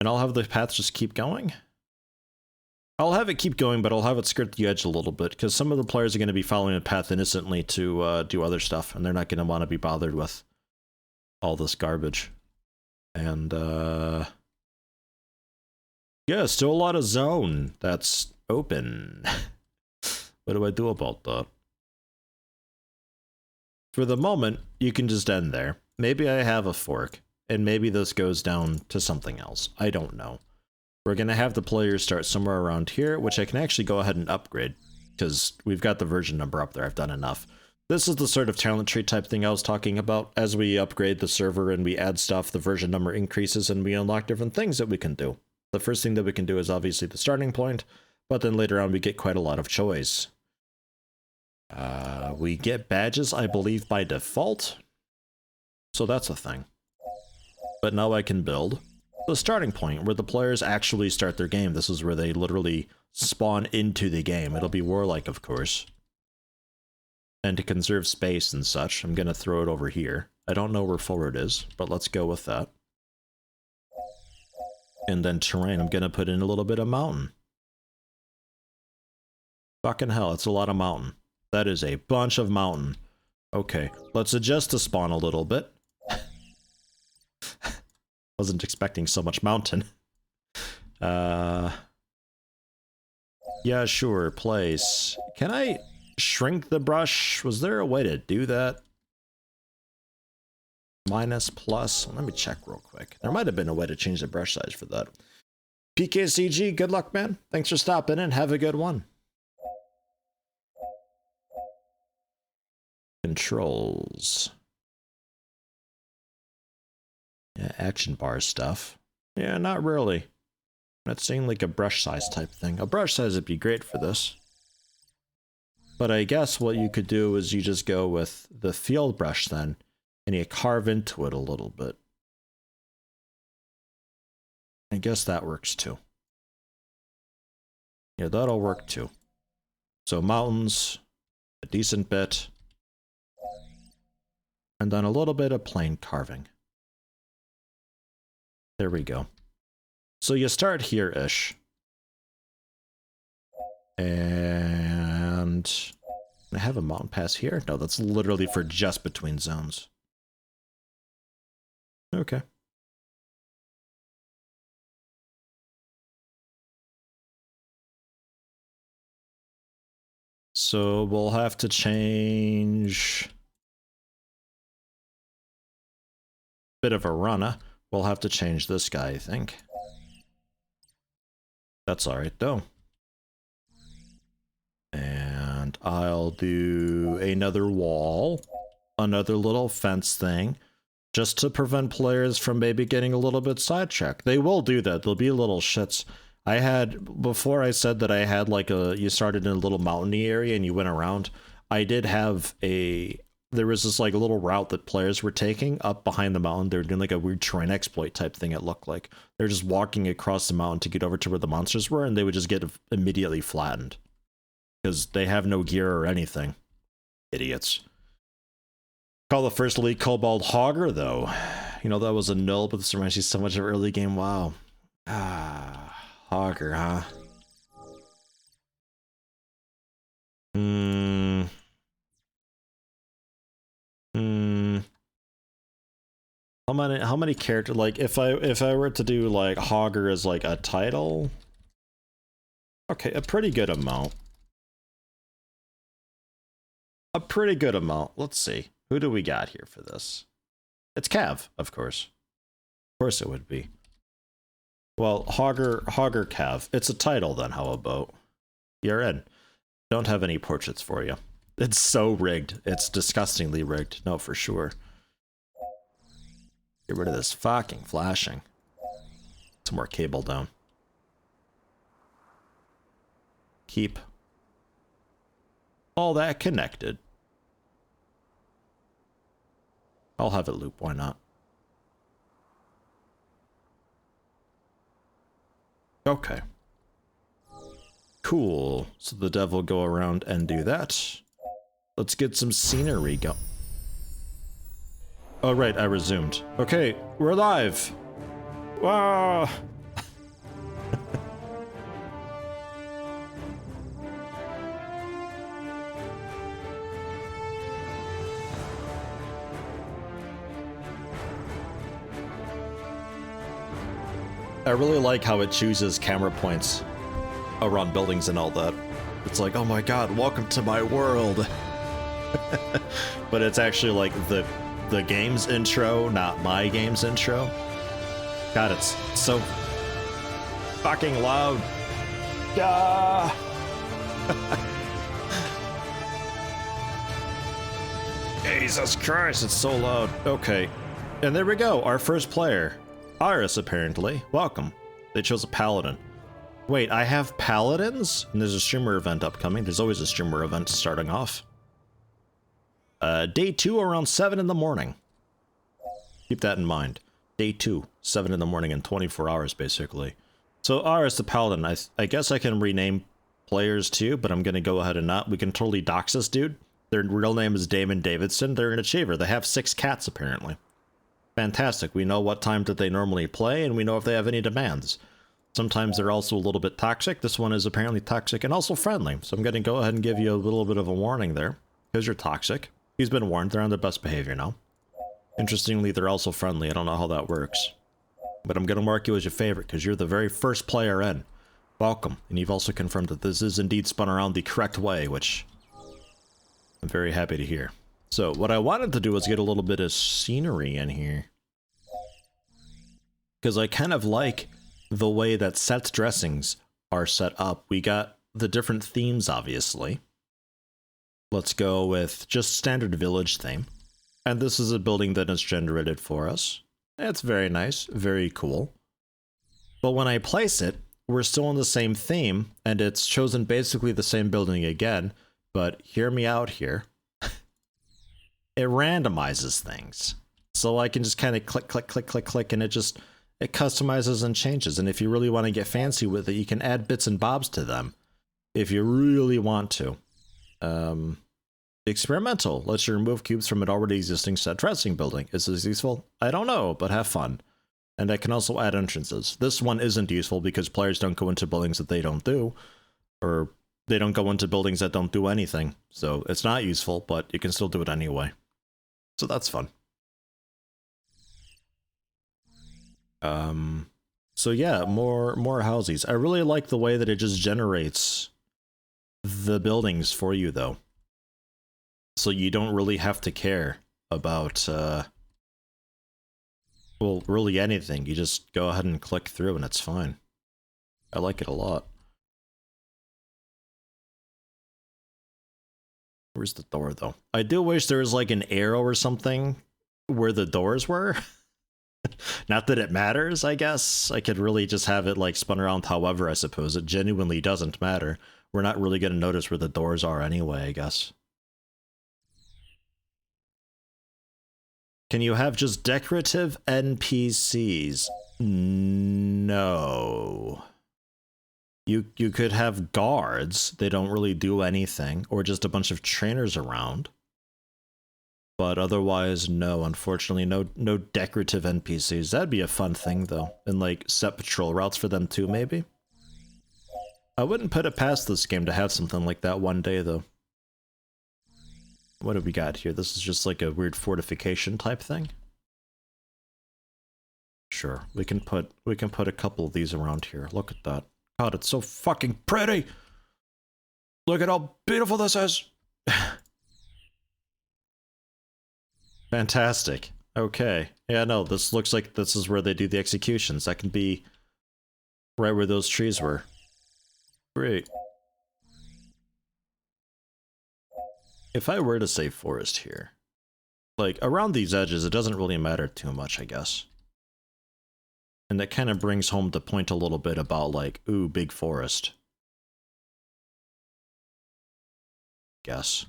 And I'll have the paths just keep going. I'll have it keep going, but I'll have it skirt the edge a little bit, because some of the players are going to be following the path innocently to do other stuff, and they're not going to want to be bothered with all this garbage. And, yeah, still a lot of zone that's open. What do I do about that? For the moment, you can just end there. Maybe I have a fork, and maybe this goes down to something else. I don't know. We're going to have the players start somewhere around here, which I can actually go ahead and upgrade, because we've got the version number up there. I've done enough. This is the sort of talent tree type thing I was talking about. As we upgrade the server and we add stuff, the version number increases and we unlock different things that we can do. The first thing that we can do is obviously the starting point, but then later on we get quite a lot of choice. We get badges, I believe, by default. So that's a thing. But now I can build the starting point where the players actually start their game. This is where they literally spawn into the game. It'll be warlike, of course. And to conserve space and such, I'm going to throw it over here. I don't know where forward is, but let's go with that. And then terrain, I'm going to put in a little bit of mountain. Fucking hell, it's a lot of mountain. That is a bunch of mountain. Okay, let's adjust the spawn a little bit. Wasn't expecting so much mountain. Yeah, sure, place. Can I shrink the brush? Was there a way to do that? Minus, plus? Let me check real quick. There might have been a way to change the brush size for that. PKCG, good luck, man. Thanks for stopping in. Have a good one. Controls. Yeah, action bar stuff. Yeah, not really. I'm not saying like a brush size type thing. A brush size would be great for this. But I guess what you could do is you just go with the field brush then, and you carve into it a little bit. I guess that works too. Yeah, that'll work too. So mountains, a decent bit, and then a little bit of plain carving. There we go. So you start here-ish. And I have a mountain pass here? No, that's literally for just between zones. Okay. So we'll have to change bit of a runner. We'll have to change this guy, I think. That's alright though. And I'll do another wall, another little fence thing, just to prevent players from maybe getting a little bit sidetracked. They will do that. There'll be little shits. I had, before I said that I had like you started in a little mountainy area and you went around, I did have there was this like little route that players were taking up behind the mountain. They were doing like a weird terrain exploit type thing, it looked like. They're just walking across the mountain to get over to where the monsters were, and they would just get immediately flattened. Because they have no gear or anything. Idiots. Call the first elite Kobold Hogger, though. You know, that was a null, but this reminds you so much of early game WoW. Ah, Hogger, huh? How many characters, like, if I were to do, like, Hogger as, like, a title? Okay, a pretty good amount. A pretty good amount. Let's see. Who do we got here for this? It's Cav, of course. Of course it would be. Well, Hogger Cav. It's a title then, how about? You're in. Don't have any portraits for you. It's so rigged. It's disgustingly rigged. No, for sure. Get rid of this fucking flashing. Some more cable down. Keep all that connected. I'll have it loop, why not? Okay. Cool. So the dev will go around and do that. Let's get some scenery going. Oh, right, I resumed. Okay, we're live! Wow! I really like how it chooses camera points around buildings and all that. It's like, oh my god, welcome to my world. But it's actually like the game's intro, not my game's intro. God, it's so fucking loud. Ah! Jesus Christ, it's so loud. Okay. And there we go, our first player. Iris, apparently. Welcome. They chose a paladin. Wait, I have paladins? And there's a streamer event upcoming. There's always a streamer event starting off. Day 2 around 7 in the morning. Keep that in mind. Day 2, 7 in the morning in 24 hours, basically. So, Iris the paladin. I guess I can rename players too, but I'm gonna go ahead and not. We can totally dox this dude. Their real name is Damon Davidson. They're an achiever. They have 6 cats, apparently. Fantastic. We know what time that they normally play, and we know if they have any demands. Sometimes they're also a little bit toxic. This one is apparently toxic and also friendly. So I'm going to go ahead and give you a little bit of a warning there. Because you're toxic. He's been warned. They're on their best behavior now. Interestingly, they're also friendly. I don't know how that works. But I'm going to mark you as your favorite because you're the very first player in. Welcome. And you've also confirmed that this is indeed spun around the correct way, which I'm very happy to hear. So what I wanted to do was get a little bit of scenery in here. Because I kind of like the way that set dressings are set up. We got the different themes, obviously. Let's go with just standard village theme. And this is a building that is generated for us. It's very nice, very cool. But when I place it, we're still in the same theme, and it's chosen basically the same building again. But hear me out here. It randomizes things. So I can just kind of click, click, click, click, click, and it customizes and changes. And if you really want to get fancy with it, you can add bits and bobs to them. If you really want to. Experimental lets you remove cubes from an already existing set dressing building. Is this useful? I don't know, but have fun. And I can also add entrances. This one isn't useful because players don't go into buildings that they don't do. Or they don't go into buildings that don't do anything. So it's not useful, but you can still do it anyway. So that's fun. So yeah, more houses. I really like the way that it just generates the buildings for you, though. So you don't really have to care about, well, really anything. You just go ahead and click through and it's fine. I like it a lot. Where's the door, though? I do wish there was like an arrow or something where the doors were. Not that it matters, I guess. I could really just have it like spun around however, I suppose. It genuinely doesn't matter. We're not really going to notice where the doors are anyway, I guess. Can you have just decorative NPCs? No. You could have guards. They don't really do anything. Or just a bunch of trainers around. But otherwise, no. Unfortunately, no decorative NPCs. That'd be a fun thing, though. And, like, set patrol routes for them, too, maybe? I wouldn't put it past this game to have something like that one day, though. What do we got here? This is just like a weird fortification type thing? Sure. We can put a couple of these around here. Look at that. God, it's so fucking pretty! Look at how beautiful this is! Fantastic. Okay. Yeah, no, this looks like this is where they do the executions. That can be right where those trees were. Great. If I were to say forest here, like, around these edges, it doesn't really matter too much, I guess. And that kind of brings home the point a little bit about, like, ooh, big forest. Guess.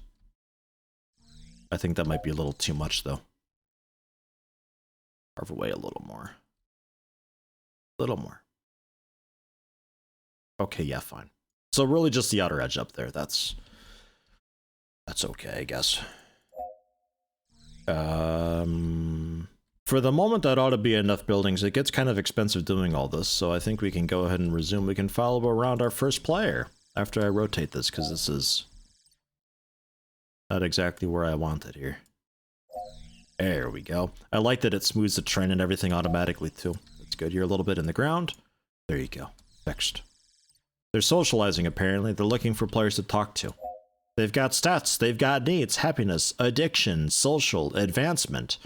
I think that might be a little too much, though. Carve away a little more. A little more. Okay, yeah, fine. So really just the outer edge up there, that's okay, I guess. For the moment, that ought to be enough buildings. It gets kind of expensive doing all this, so I think we can go ahead and resume. We can follow around our first player after I rotate this, because this is not exactly where I want it here. There we go. I like that it smooths the terrain and everything automatically, too. That's good. You're a little bit in the ground. There you go. Fixed. They're socializing, apparently. They're looking for players to talk to. They've got stats, they've got needs, happiness, addiction, social, advancement,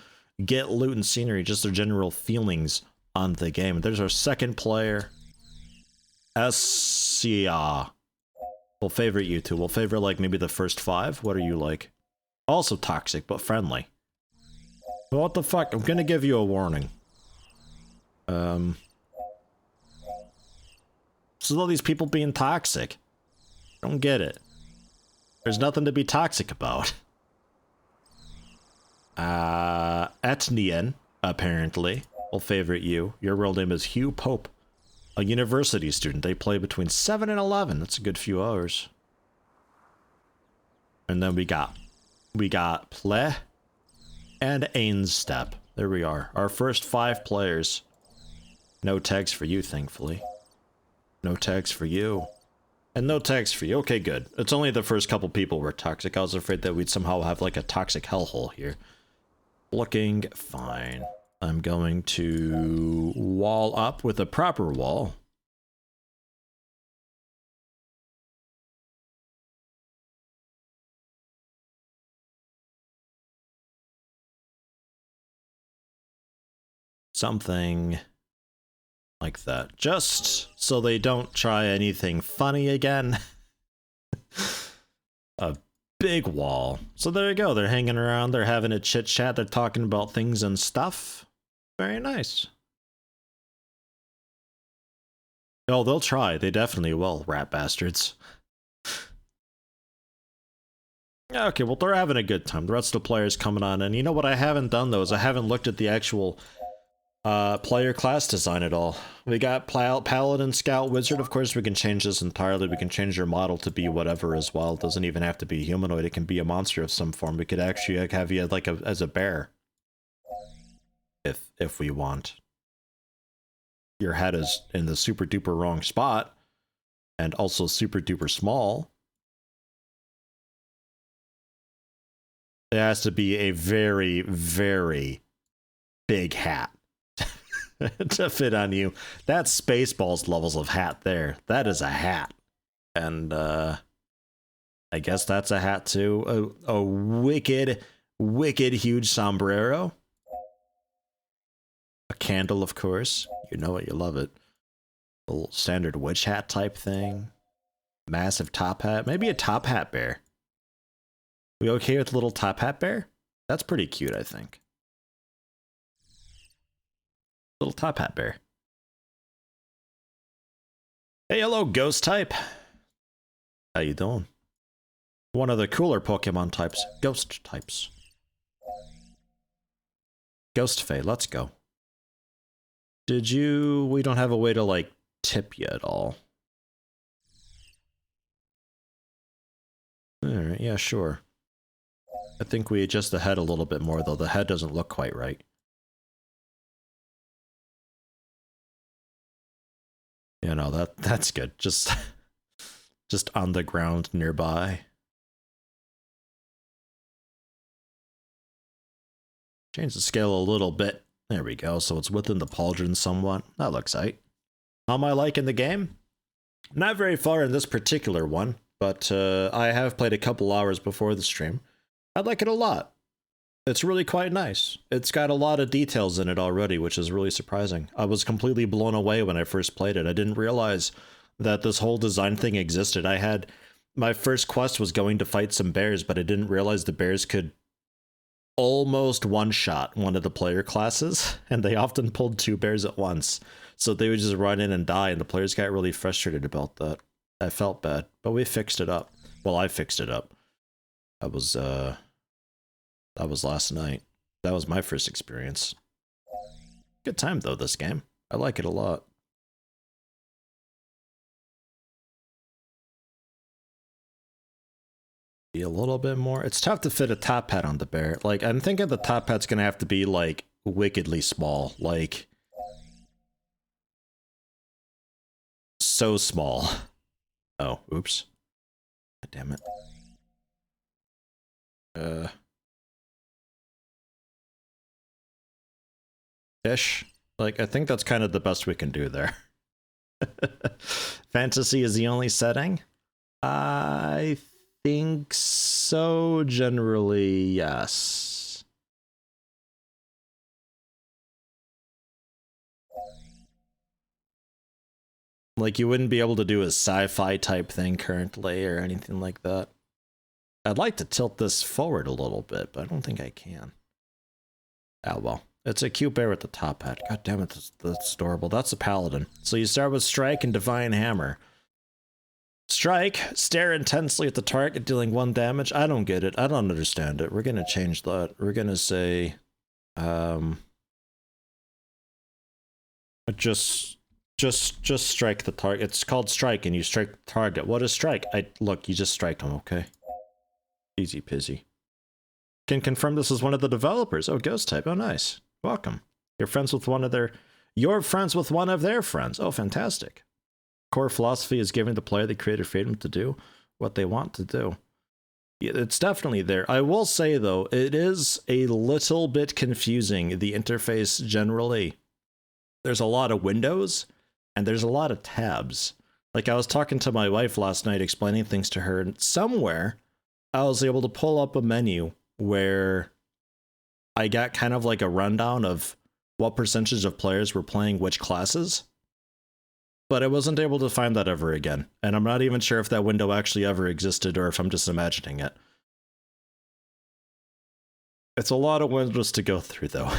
get loot and scenery, just their general feelings on the game. There's our second player. Essia. We'll favorite you two. We'll favorite like maybe the first 5. What are you like? Also toxic, but friendly. What the fuck? I'm gonna give you a warning. So all these people being toxic. I don't get it. There's nothing to be toxic about. Etnian, apparently, will favorite you. Your real name is Hugh Pope. A university student. They play between 7 and 11. That's a good few hours. And then we got Pleh and Ainstep. There we are. Our first 5 players. No tags for you, thankfully. No tags for you. And no tags for you. Okay, good. It's only the first couple people were toxic. I was afraid that we'd somehow have like a toxic hellhole here. Looking fine. I'm going to wall up with a proper wall. Something like that. Just so they don't try anything funny again. A big wall. So there you go. They're hanging around. They're having a chit chat. They're talking about things and stuff. Very nice. Oh, they'll try. They definitely will, rat bastards. Okay, well, they're having a good time. The rest of the players coming on. And you know what I haven't done, though, is I haven't looked at the actual player class design at all. We got Paladin, Scout, Wizard. Of course, we can change this entirely. We can change your model to be whatever as well. It doesn't even have to be humanoid. It can be a monster of some form. We could actually have you like as a bear. If we want. Your head is in the super duper wrong spot. And also super duper small. It has to be a very, very big hat to fit on you. That's Spaceballs levels of hat there. That is a hat. And I guess that's a hat too. A wicked, wicked huge sombrero. A candle, of course. You know it, you love it. A little standard witch hat type thing. Massive top hat. Maybe a top hat bear. We okay with a little top hat bear? That's pretty cute, I think. Little top hat bear. Hey, hello, ghost type. How you doing? One of the cooler Pokemon types. Ghost types. Ghost Fae, let's go. Did you... We don't have a way to, like, tip you at all. Alright, yeah, sure. I think we adjust the head a little bit more, though. The head doesn't look quite right. You know, that's good. Just on the ground nearby. Change the scale a little bit. There we go. So it's within the pauldron somewhat. That looks right. How am I liking the game? Not very far in this particular one, but I have played a couple hours before the stream. I like it a lot. It's really quite nice. It's got a lot of details in it already, which is really surprising. I was completely blown away when I first played it. I didn't realize that this whole design thing existed. My first quest was going to fight some bears, but I didn't realize the bears could almost one-shot one of the player classes, and they often pulled 2 bears at once. So they would just run in and die, and the players got really frustrated about that. I felt bad, but we fixed it up. Well, I fixed it up. That was last night. That was my first experience. Good time, though, this game. I like it a lot. Be a little bit more. It's tough to fit a top hat on the bear. Like, I'm thinking the top hat's gonna have to be, like, wickedly small. Like, so small. Oh, oops. God damn it. Ish. Like, I think that's kind of the best we can do there. Fantasy is the only setting? I think so, generally, yes. Like, you wouldn't be able to do a sci-fi type thing currently or anything like that. I'd like to tilt this forward a little bit, but I don't think I can. Oh well. It's a cute bear with the top hat. God damn it, that's adorable. That's a paladin. So you start with Strike and Divine Hammer. Strike, stare intensely at the target, dealing 1 damage. I don't get it. I don't understand it. We're gonna change that. We're gonna say, just strike the target. It's called Strike, and you strike the target. What is Strike? Look, you just strike him, okay? Easy peasy. Can confirm this is one of the developers. Oh, Ghost Type. Oh, nice. Welcome. You're friends with one of their friends. Oh, fantastic. Core philosophy is giving the player the creative freedom to do what they want to do. Yeah, it's definitely there. I will say, though, it is a little bit confusing, the interface generally. There's a lot of windows, and there's a lot of tabs. Like, I was talking to my wife last night, explaining things to her, and somewhere I was able to pull up a menu where I got kind of like a rundown of what percentage of players were playing which classes. But I wasn't able to find that ever again. And I'm not even sure if that window actually ever existed or if I'm just imagining it. It's a lot of windows to go through, though.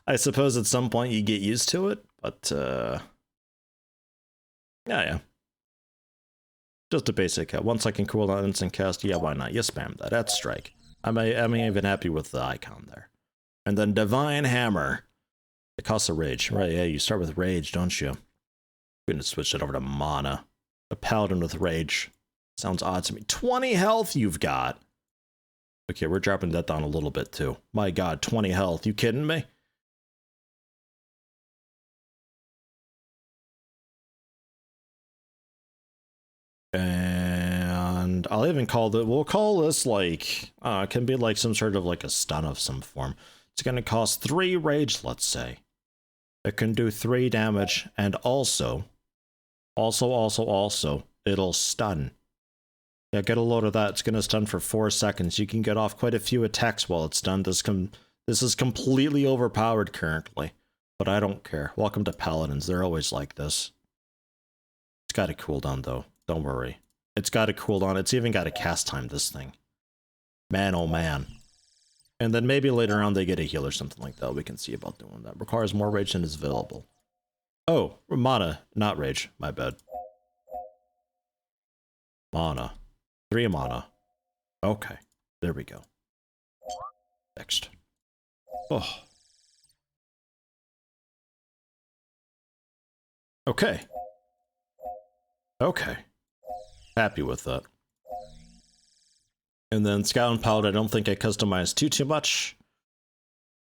I suppose at some point you get used to it, but yeah. Just a basic 1 second cooldown instant cast. Yeah, why not? You spam that. That's Strike. I'm even happy with the icon there. And then Divine Hammer. It costs a rage. Right, yeah, you start with rage, don't you? I'm gonna switch it over to mana. A paladin with rage. Sounds odd to me. 20 health you've got. Okay, we're dropping that down a little bit too. My god, 20 health. You kidding me? And I'll even we'll call this like, it can be like some sort of like a stun of some form. It's going to cost 3 rage, let's say. It can do 3 damage, and also, it'll stun. Yeah, get a load of that. It's going to stun for 4 seconds. You can get off quite a few attacks while it's stunned. This is completely overpowered currently, but I don't care. Welcome to Paladins. They're always like this. It's got a cooldown, though. Don't worry. It's got a cooldown. It's even got a cast time, this thing. Man, oh man. And then maybe later on they get a heal or something like that. We can see about doing that. Requires more rage than is available. Oh, mana, not rage. My bad. Mana. 3 mana. Okay, there we go. Next. Oh. Okay. Okay. Happy with that. And then Scout and Paladin, I don't think I customized too much.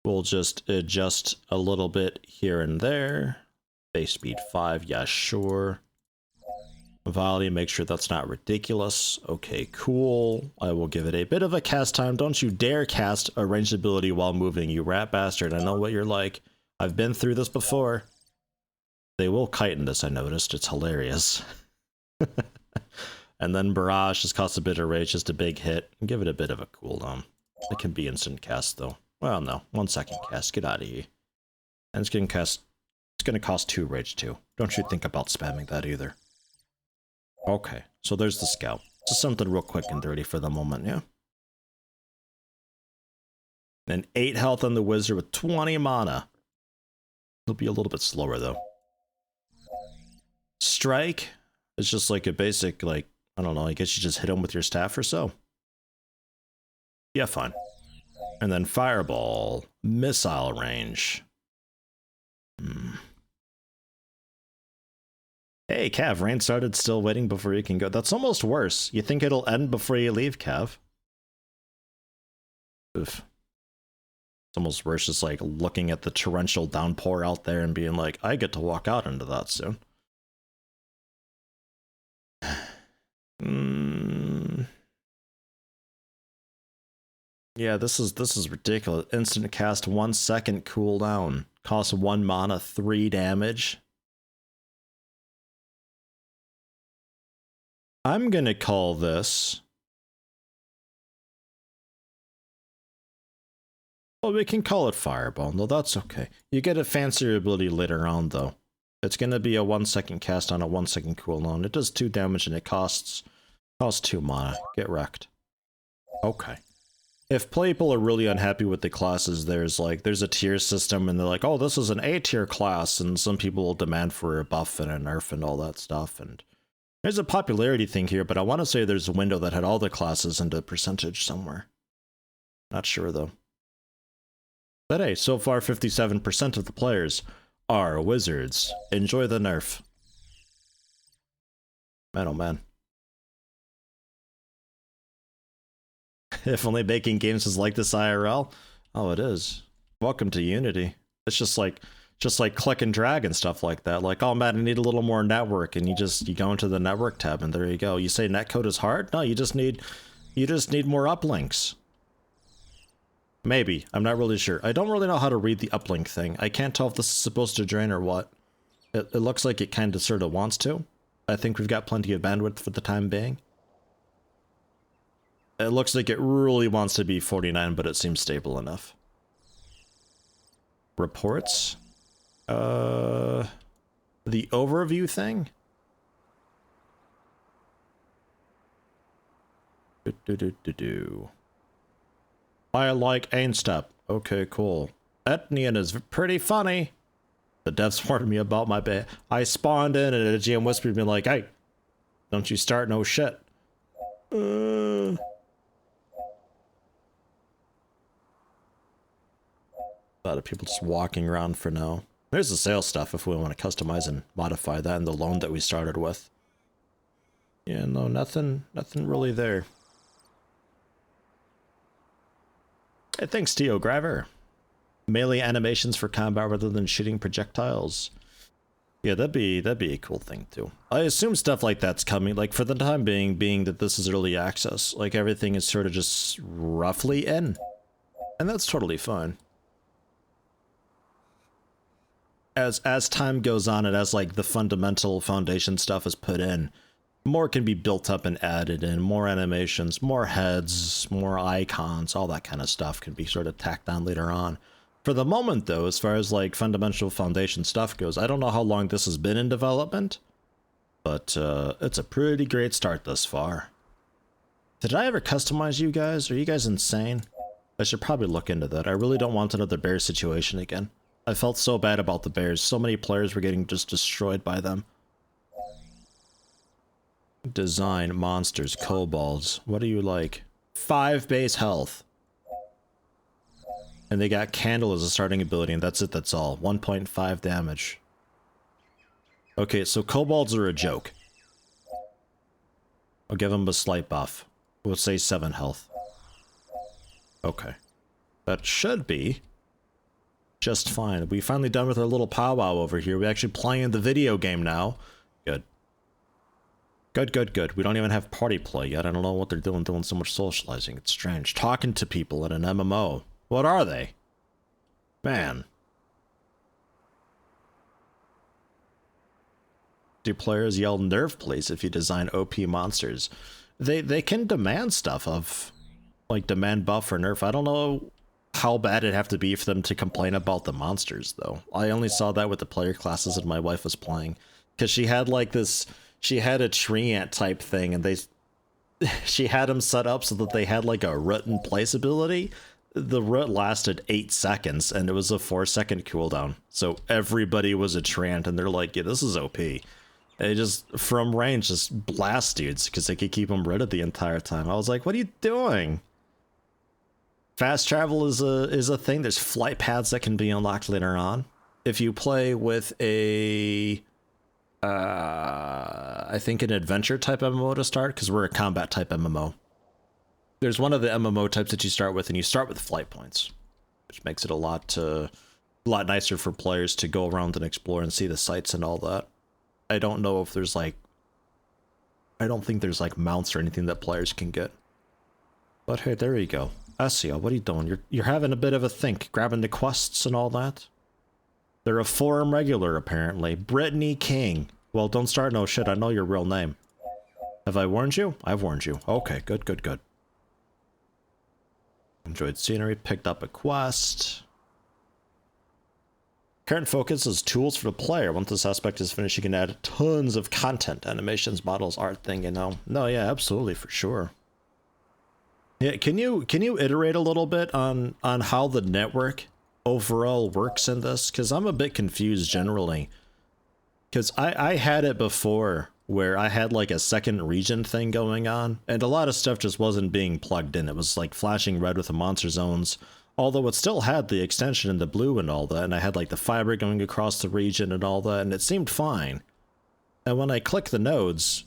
We'll just adjust a little bit here and there. Base speed 5, yeah, sure. Volume, make sure that's not ridiculous. Okay, cool. I will give it a bit of a cast time. Don't you dare cast a ranged ability while moving, you rat bastard. I know what you're like. I've been through this before. They will kite in this, I noticed. It's hilarious. And then Barrage just costs a bit of rage, just a big hit. Give it a bit of a cooldown. It can be instant cast, though. Well, no. 1 second cast. Get out of here. And it's going to cost 2 rage, too. Don't you think about spamming that, either. Okay, so there's the Scout. Just something real quick and dirty for the moment, yeah? And 8 health on the Wizard with 20 mana. It'll be a little bit slower, though. Strike is just like a basic, like, I don't know, I guess you just hit him with your staff or so. Yeah, fine. And then Fireball. Missile range. Hey, Cav, rain started, still waiting before you can go. That's almost worse. You think it'll end before you leave, Cav? Oof. It's almost worse just like looking at the torrential downpour out there and being like, I get to walk out into that soon. Yeah, this is ridiculous. Instant cast 1 second cooldown. Costs 1 mana, 3 damage. I'm gonna call this... Well, we can call it Fireball. No, that's okay. You get a fancier ability later on, though. It's gonna be a 1-second cast on a 1-second cooldown. It does 2 damage and it costs 2 mana. Get wrecked. Okay. If people are really unhappy with the classes, there's a tier system and they're like, oh, this is an A tier class, and some people will demand for a buff and a nerf and all that stuff, and there's a popularity thing here, but I want to say there's a window that had all the classes into a percentage somewhere. Not sure though. But hey, so far 57% of the players are wizards. Enjoy the nerf. Man, oh man. If only making games is like this IRL. Oh, it is. Welcome to Unity. It's just like click and drag and stuff like that. Like, oh man, I need a little more network, and you go into the network tab and there you go. You say netcode is hard? No, you just need more uplinks. Maybe. I'm not really sure. I don't really know how to read the uplink thing. I can't tell if this is supposed to drain or what. It looks like it kind of sort of wants to. I think we've got plenty of bandwidth for the time being. It looks like it really wants to be 49, but it seems stable enough. Reports? The overview thing? I like Ainstep. Okay, cool. Etnian is pretty funny. The devs warned me about my bad. I spawned in and a GM whispered me like, hey, don't you start no shit. A lot of people just walking around for now. There's the sales stuff if we want to customize and modify that in the loan that we started with. Yeah, no, nothing really there. Hey, thanks, Tio Graver. Melee animations for combat rather than shooting projectiles. Yeah, that'd be a cool thing too. I assume stuff like that's coming, like for the time being that this is early access, like everything is sort of just roughly in. And that's totally fine. As time goes on and as like the fundamental foundation stuff is put in, more can be built up and added in, more animations, more heads, more icons, all that kind of stuff can be sort of tacked on later on. For the moment though, as far as like fundamental foundation stuff goes, I don't know how long this has been in development, but it's a pretty great start thus far. Did I ever customize you guys? Are you guys insane? I should probably look into that. I really don't want another bear situation again. I felt so bad about the bears. So many players were getting just destroyed by them. Design, monsters, kobolds. What do you like? 5 base health. And they got Candle as a starting ability, and that's it, that's all. 1.5 damage. Okay, so kobolds are a joke. I'll give them a slight buff. We'll say 7 health. Okay. That should be just fine. We finally done with our little powwow over here. We're actually playing the video game now. Good. Good. We don't even have party play yet. I don't know what they're doing so much socializing. It's strange. Talking to people in an MMO. What are they? Man. Do players yell nerf please if you design OP monsters? They can demand stuff of, like, demand buff or nerf. I don't know how bad it'd have to be for them to complain about the monsters, though. I only saw that with the player classes that my wife was playing. Because she had, like, this... She had a tree ant type thing, and she had them set up so that they had, like, a root in place ability. The root lasted 8 seconds, and it was a 4-second cooldown. So everybody was a treant, and they're like, yeah, this is OP. They just, from range, just blast dudes, because they could keep them rooted the entire time. I was like, what are you doing? Fast travel is a thing. There's flight paths that can be unlocked later on. If you play with a... I think an adventure type MMO to start, because we're a combat type MMO. There's one of the MMO types that you start with, and you start with flight points, which makes it a lot nicer for players to go around and explore and see the sights and all that. I don't know if there's like... I don't think there's like mounts or anything that players can get. But hey, there you go. Essia, what are you doing? You're having a bit of a think, grabbing the quests and all that? They're a forum regular, apparently. Brittany King. Well, don't start no shit, I know your real name. Have I warned you? I've warned you. Okay, good, good, good. Enjoyed scenery, picked up a quest. Current focus is tools for the player. Once this aspect is finished, you can add tons of content, animations, models, art thing, you know. No, yeah, absolutely, for sure. Yeah, can you iterate a little bit on how the network overall works in this? Because I'm a bit confused generally. Because I had it before where I had like a second region thing going on, and a lot of stuff just wasn't being plugged in. It was like flashing red with the monster zones, although it still had the extension in the blue and all that, and I had like the fiber going across the region and all that, and it seemed fine. And when I clicked the nodes,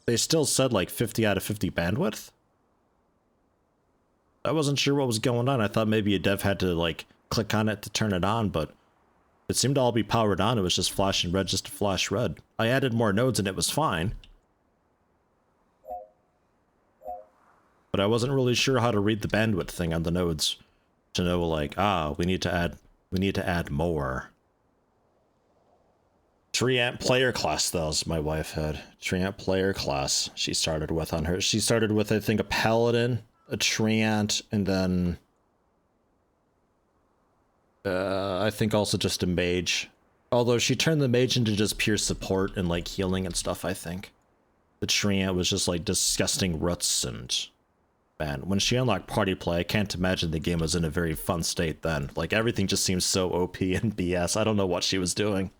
they still said like 50 out of 50 bandwidth. I wasn't sure what was going on. I thought maybe a dev had to like click on it to turn it on, but it seemed to all be powered on. It was just flashing red just to flash red. I added more nodes and it was fine. But I wasn't really sure how to read the bandwidth thing on the nodes to know like, we need to add more. Treant player class, those my wife had. Treant player class she started with on her. She started with, I think, a paladin, a treant, and then I think also just a mage. Although she turned the mage into just pure support and like healing and stuff, I think. The treant was just like disgusting roots, and man, when she unlocked party play, I can't imagine the game was in a very fun state then. Like everything just seems so OP and BS. I don't know what she was doing.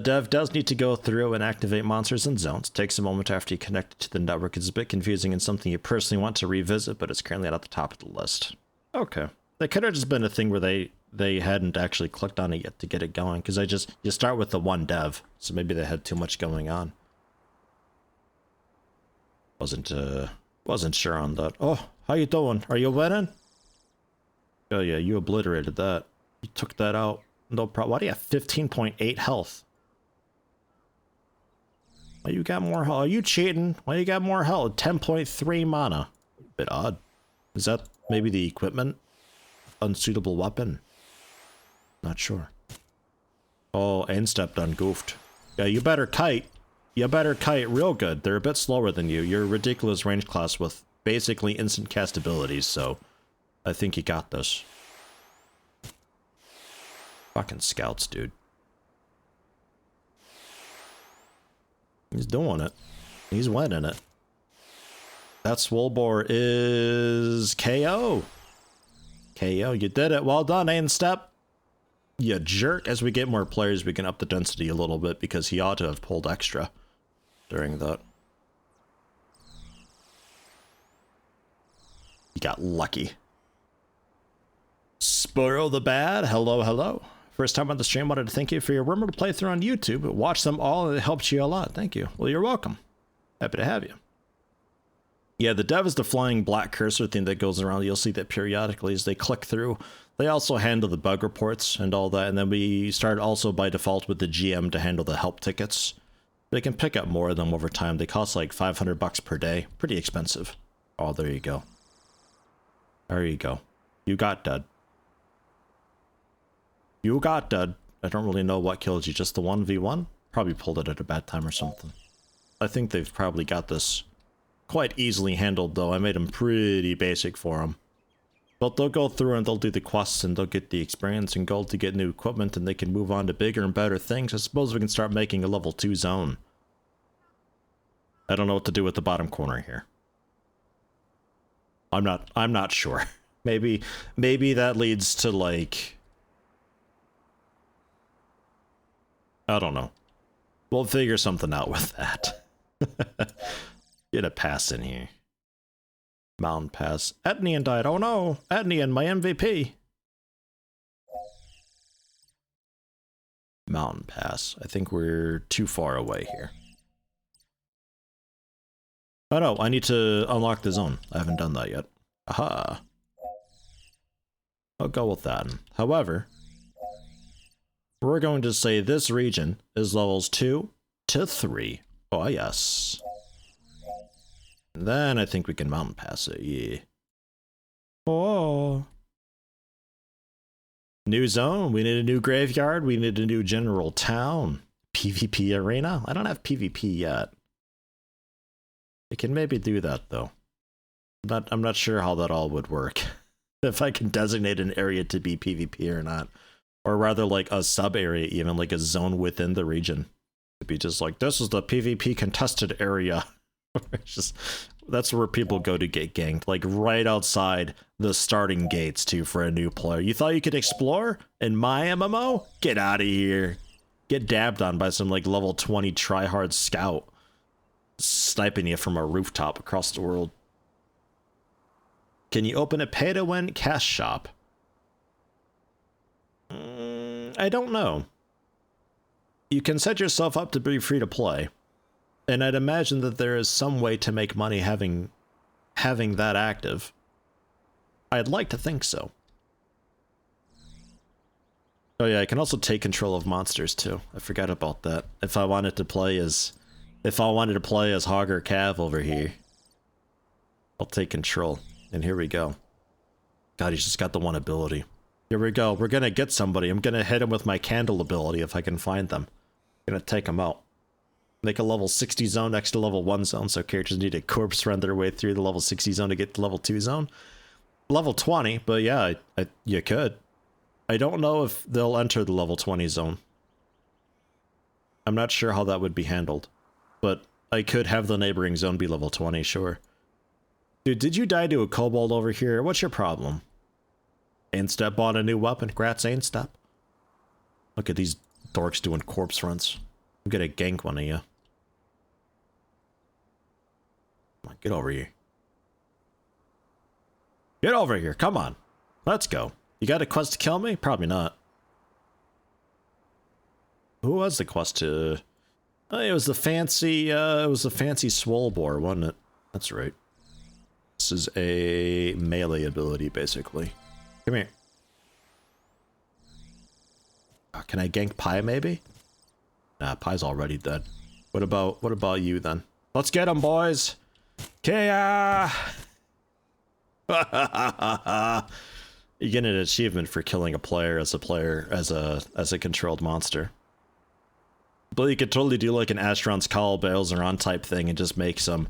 Dev does need to go through and activate monsters and zones. It takes a moment after you connect it to the network. It's a bit confusing and something you personally want to revisit, but it's currently not at the top of the list. Okay. That could have just been a thing where they hadn't actually clicked on it yet to get it going, because you start with the one dev, so maybe they had too much going on. Wasn't sure on that. Oh, how you doing? Are you winning? Oh yeah, you obliterated that. You took that out. No problem. Why do you have 15.8 health? Why you got more health? Are you cheating? Why you got more health? 10.3 mana. Bit odd. Is that maybe the equipment? Unsuitable weapon? Not sure. Oh, end step done goofed. Yeah, you better kite. You better kite real good. They're a bit slower than you. You're a ridiculous range class with basically instant cast abilities, so I think you got this. Fucking scouts, dude. He's doing it. He's winning it. That Swolbor is KO. KO, you did it. Well done, Ain Step. You jerk. As we get more players, we can up the density a little bit, because he ought to have pulled extra during that. You got lucky. Sporo the Bad, hello, hello. First time on the stream, wanted to thank you for your remote playthrough on YouTube. Watch them all, and it helps you a lot. Thank you. Well, you're welcome. Happy to have you. Yeah, the dev is the flying black cursor thing that goes around. You'll see that periodically as they click through. They also handle the bug reports and all that, and then we start also by default with the GM to handle the help tickets. They can pick up more of them over time. They cost like 500 bucks per day. Pretty expensive. Oh, there you go. There you go. You got dead. You got dead. I don't really know what killed you. Just the 1v1? Probably pulled it at a bad time or something. I think they've probably got this quite easily handled, though. I made them pretty basic for them. But they'll go through and they'll do the quests and they'll get the experience and gold to get new equipment, and they can move on to bigger and better things. I suppose we can start making a level 2 zone. I don't know what to do with the bottom corner here. I'm not sure. Maybe that leads to like, I don't know. We'll figure something out with that. Get a pass in here. Mountain pass. Etnian died. Oh no! Etnian, my MVP! Mountain pass. I think we're too far away here. Oh no, I need to unlock the zone. I haven't done that yet. Aha! I'll go with that. However, we're going to say this region is levels 2 to 3. Oh yes. Then I think we can mountain pass it, yeah. Oh. New zone, we need a new graveyard, we need a new general town. PvP arena? I don't have PvP yet. It can maybe do that though. I'm not sure how that all would work. If I can designate an area to be PvP or not. Or rather like a sub-area, even like a zone within the region. It'd be just like, this is the PvP contested area. It's just, that's where people go to get ganked. Like right outside the starting gates too for a new player. You thought you could explore in my MMO? Get out of here. Get dabbed on by some like level 20 tryhard scout. Sniping you from a rooftop across the world. Can you open a pay-to-win cash shop? I don't know. You can set yourself up to be free to play. And I'd imagine that there is some way to make money having that active. I'd like to think so. Oh yeah, I can also take control of monsters too. I forgot about that. If I wanted to play as Hog or Cav over here, I'll take control. And here we go. God, he's just got the one ability. Here we go. We're gonna get somebody. I'm gonna hit him with my candle ability if I can find them. I'm gonna take him out. Make a level 60 zone next to level 1 zone, so characters need to corpse run their way through the level 60 zone to get to level 2 zone. Level 20, but yeah, you could. I don't know if they'll enter the level 20 zone. I'm not sure how that would be handled. But I could have the neighboring zone be level 20, sure. Dude, did you die to a kobold over here? What's your problem? Ainstep bought a new weapon. Grats, Ainstep. Look at these dorks doing corpse runs. I'm gonna gank one of you. Come on, get over here. Get over here, come on. Let's go. You got a quest to kill me? Probably not. Who was the quest to... Oh, it was the fancy swole boar, wasn't it? That's right. This is a melee ability, basically. Come here. Can I gank Pi, maybe? Nah, Pi's already dead. What about you, then? Let's get him, boys! Kaya! You get an achievement for killing a player as a controlled monster. But you could totally do like an Astron's Call Balezeron type thing and just make some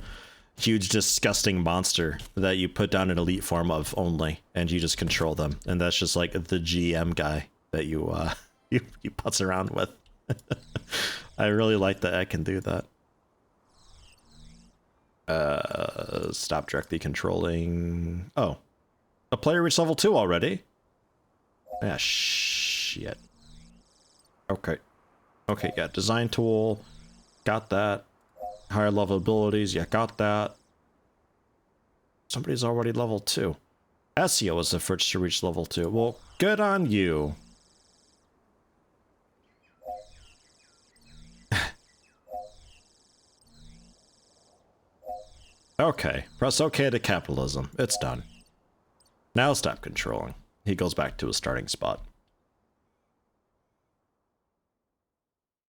huge disgusting monster that you put down an elite form of only, and you just control them. And that's just like the GM guy that you you putz around with. I really like that I can do that. Stop directly controlling. Oh, a player reached level 2 already. Ah, shit. Okay. Okay, yeah, design tool, got that. Higher level abilities, yeah, got that. Somebody's already level 2. Ezio was the first to reach level 2. Well, good on you. Okay, press OK to capitalism. It's done. Now stop controlling. He goes back to his starting spot.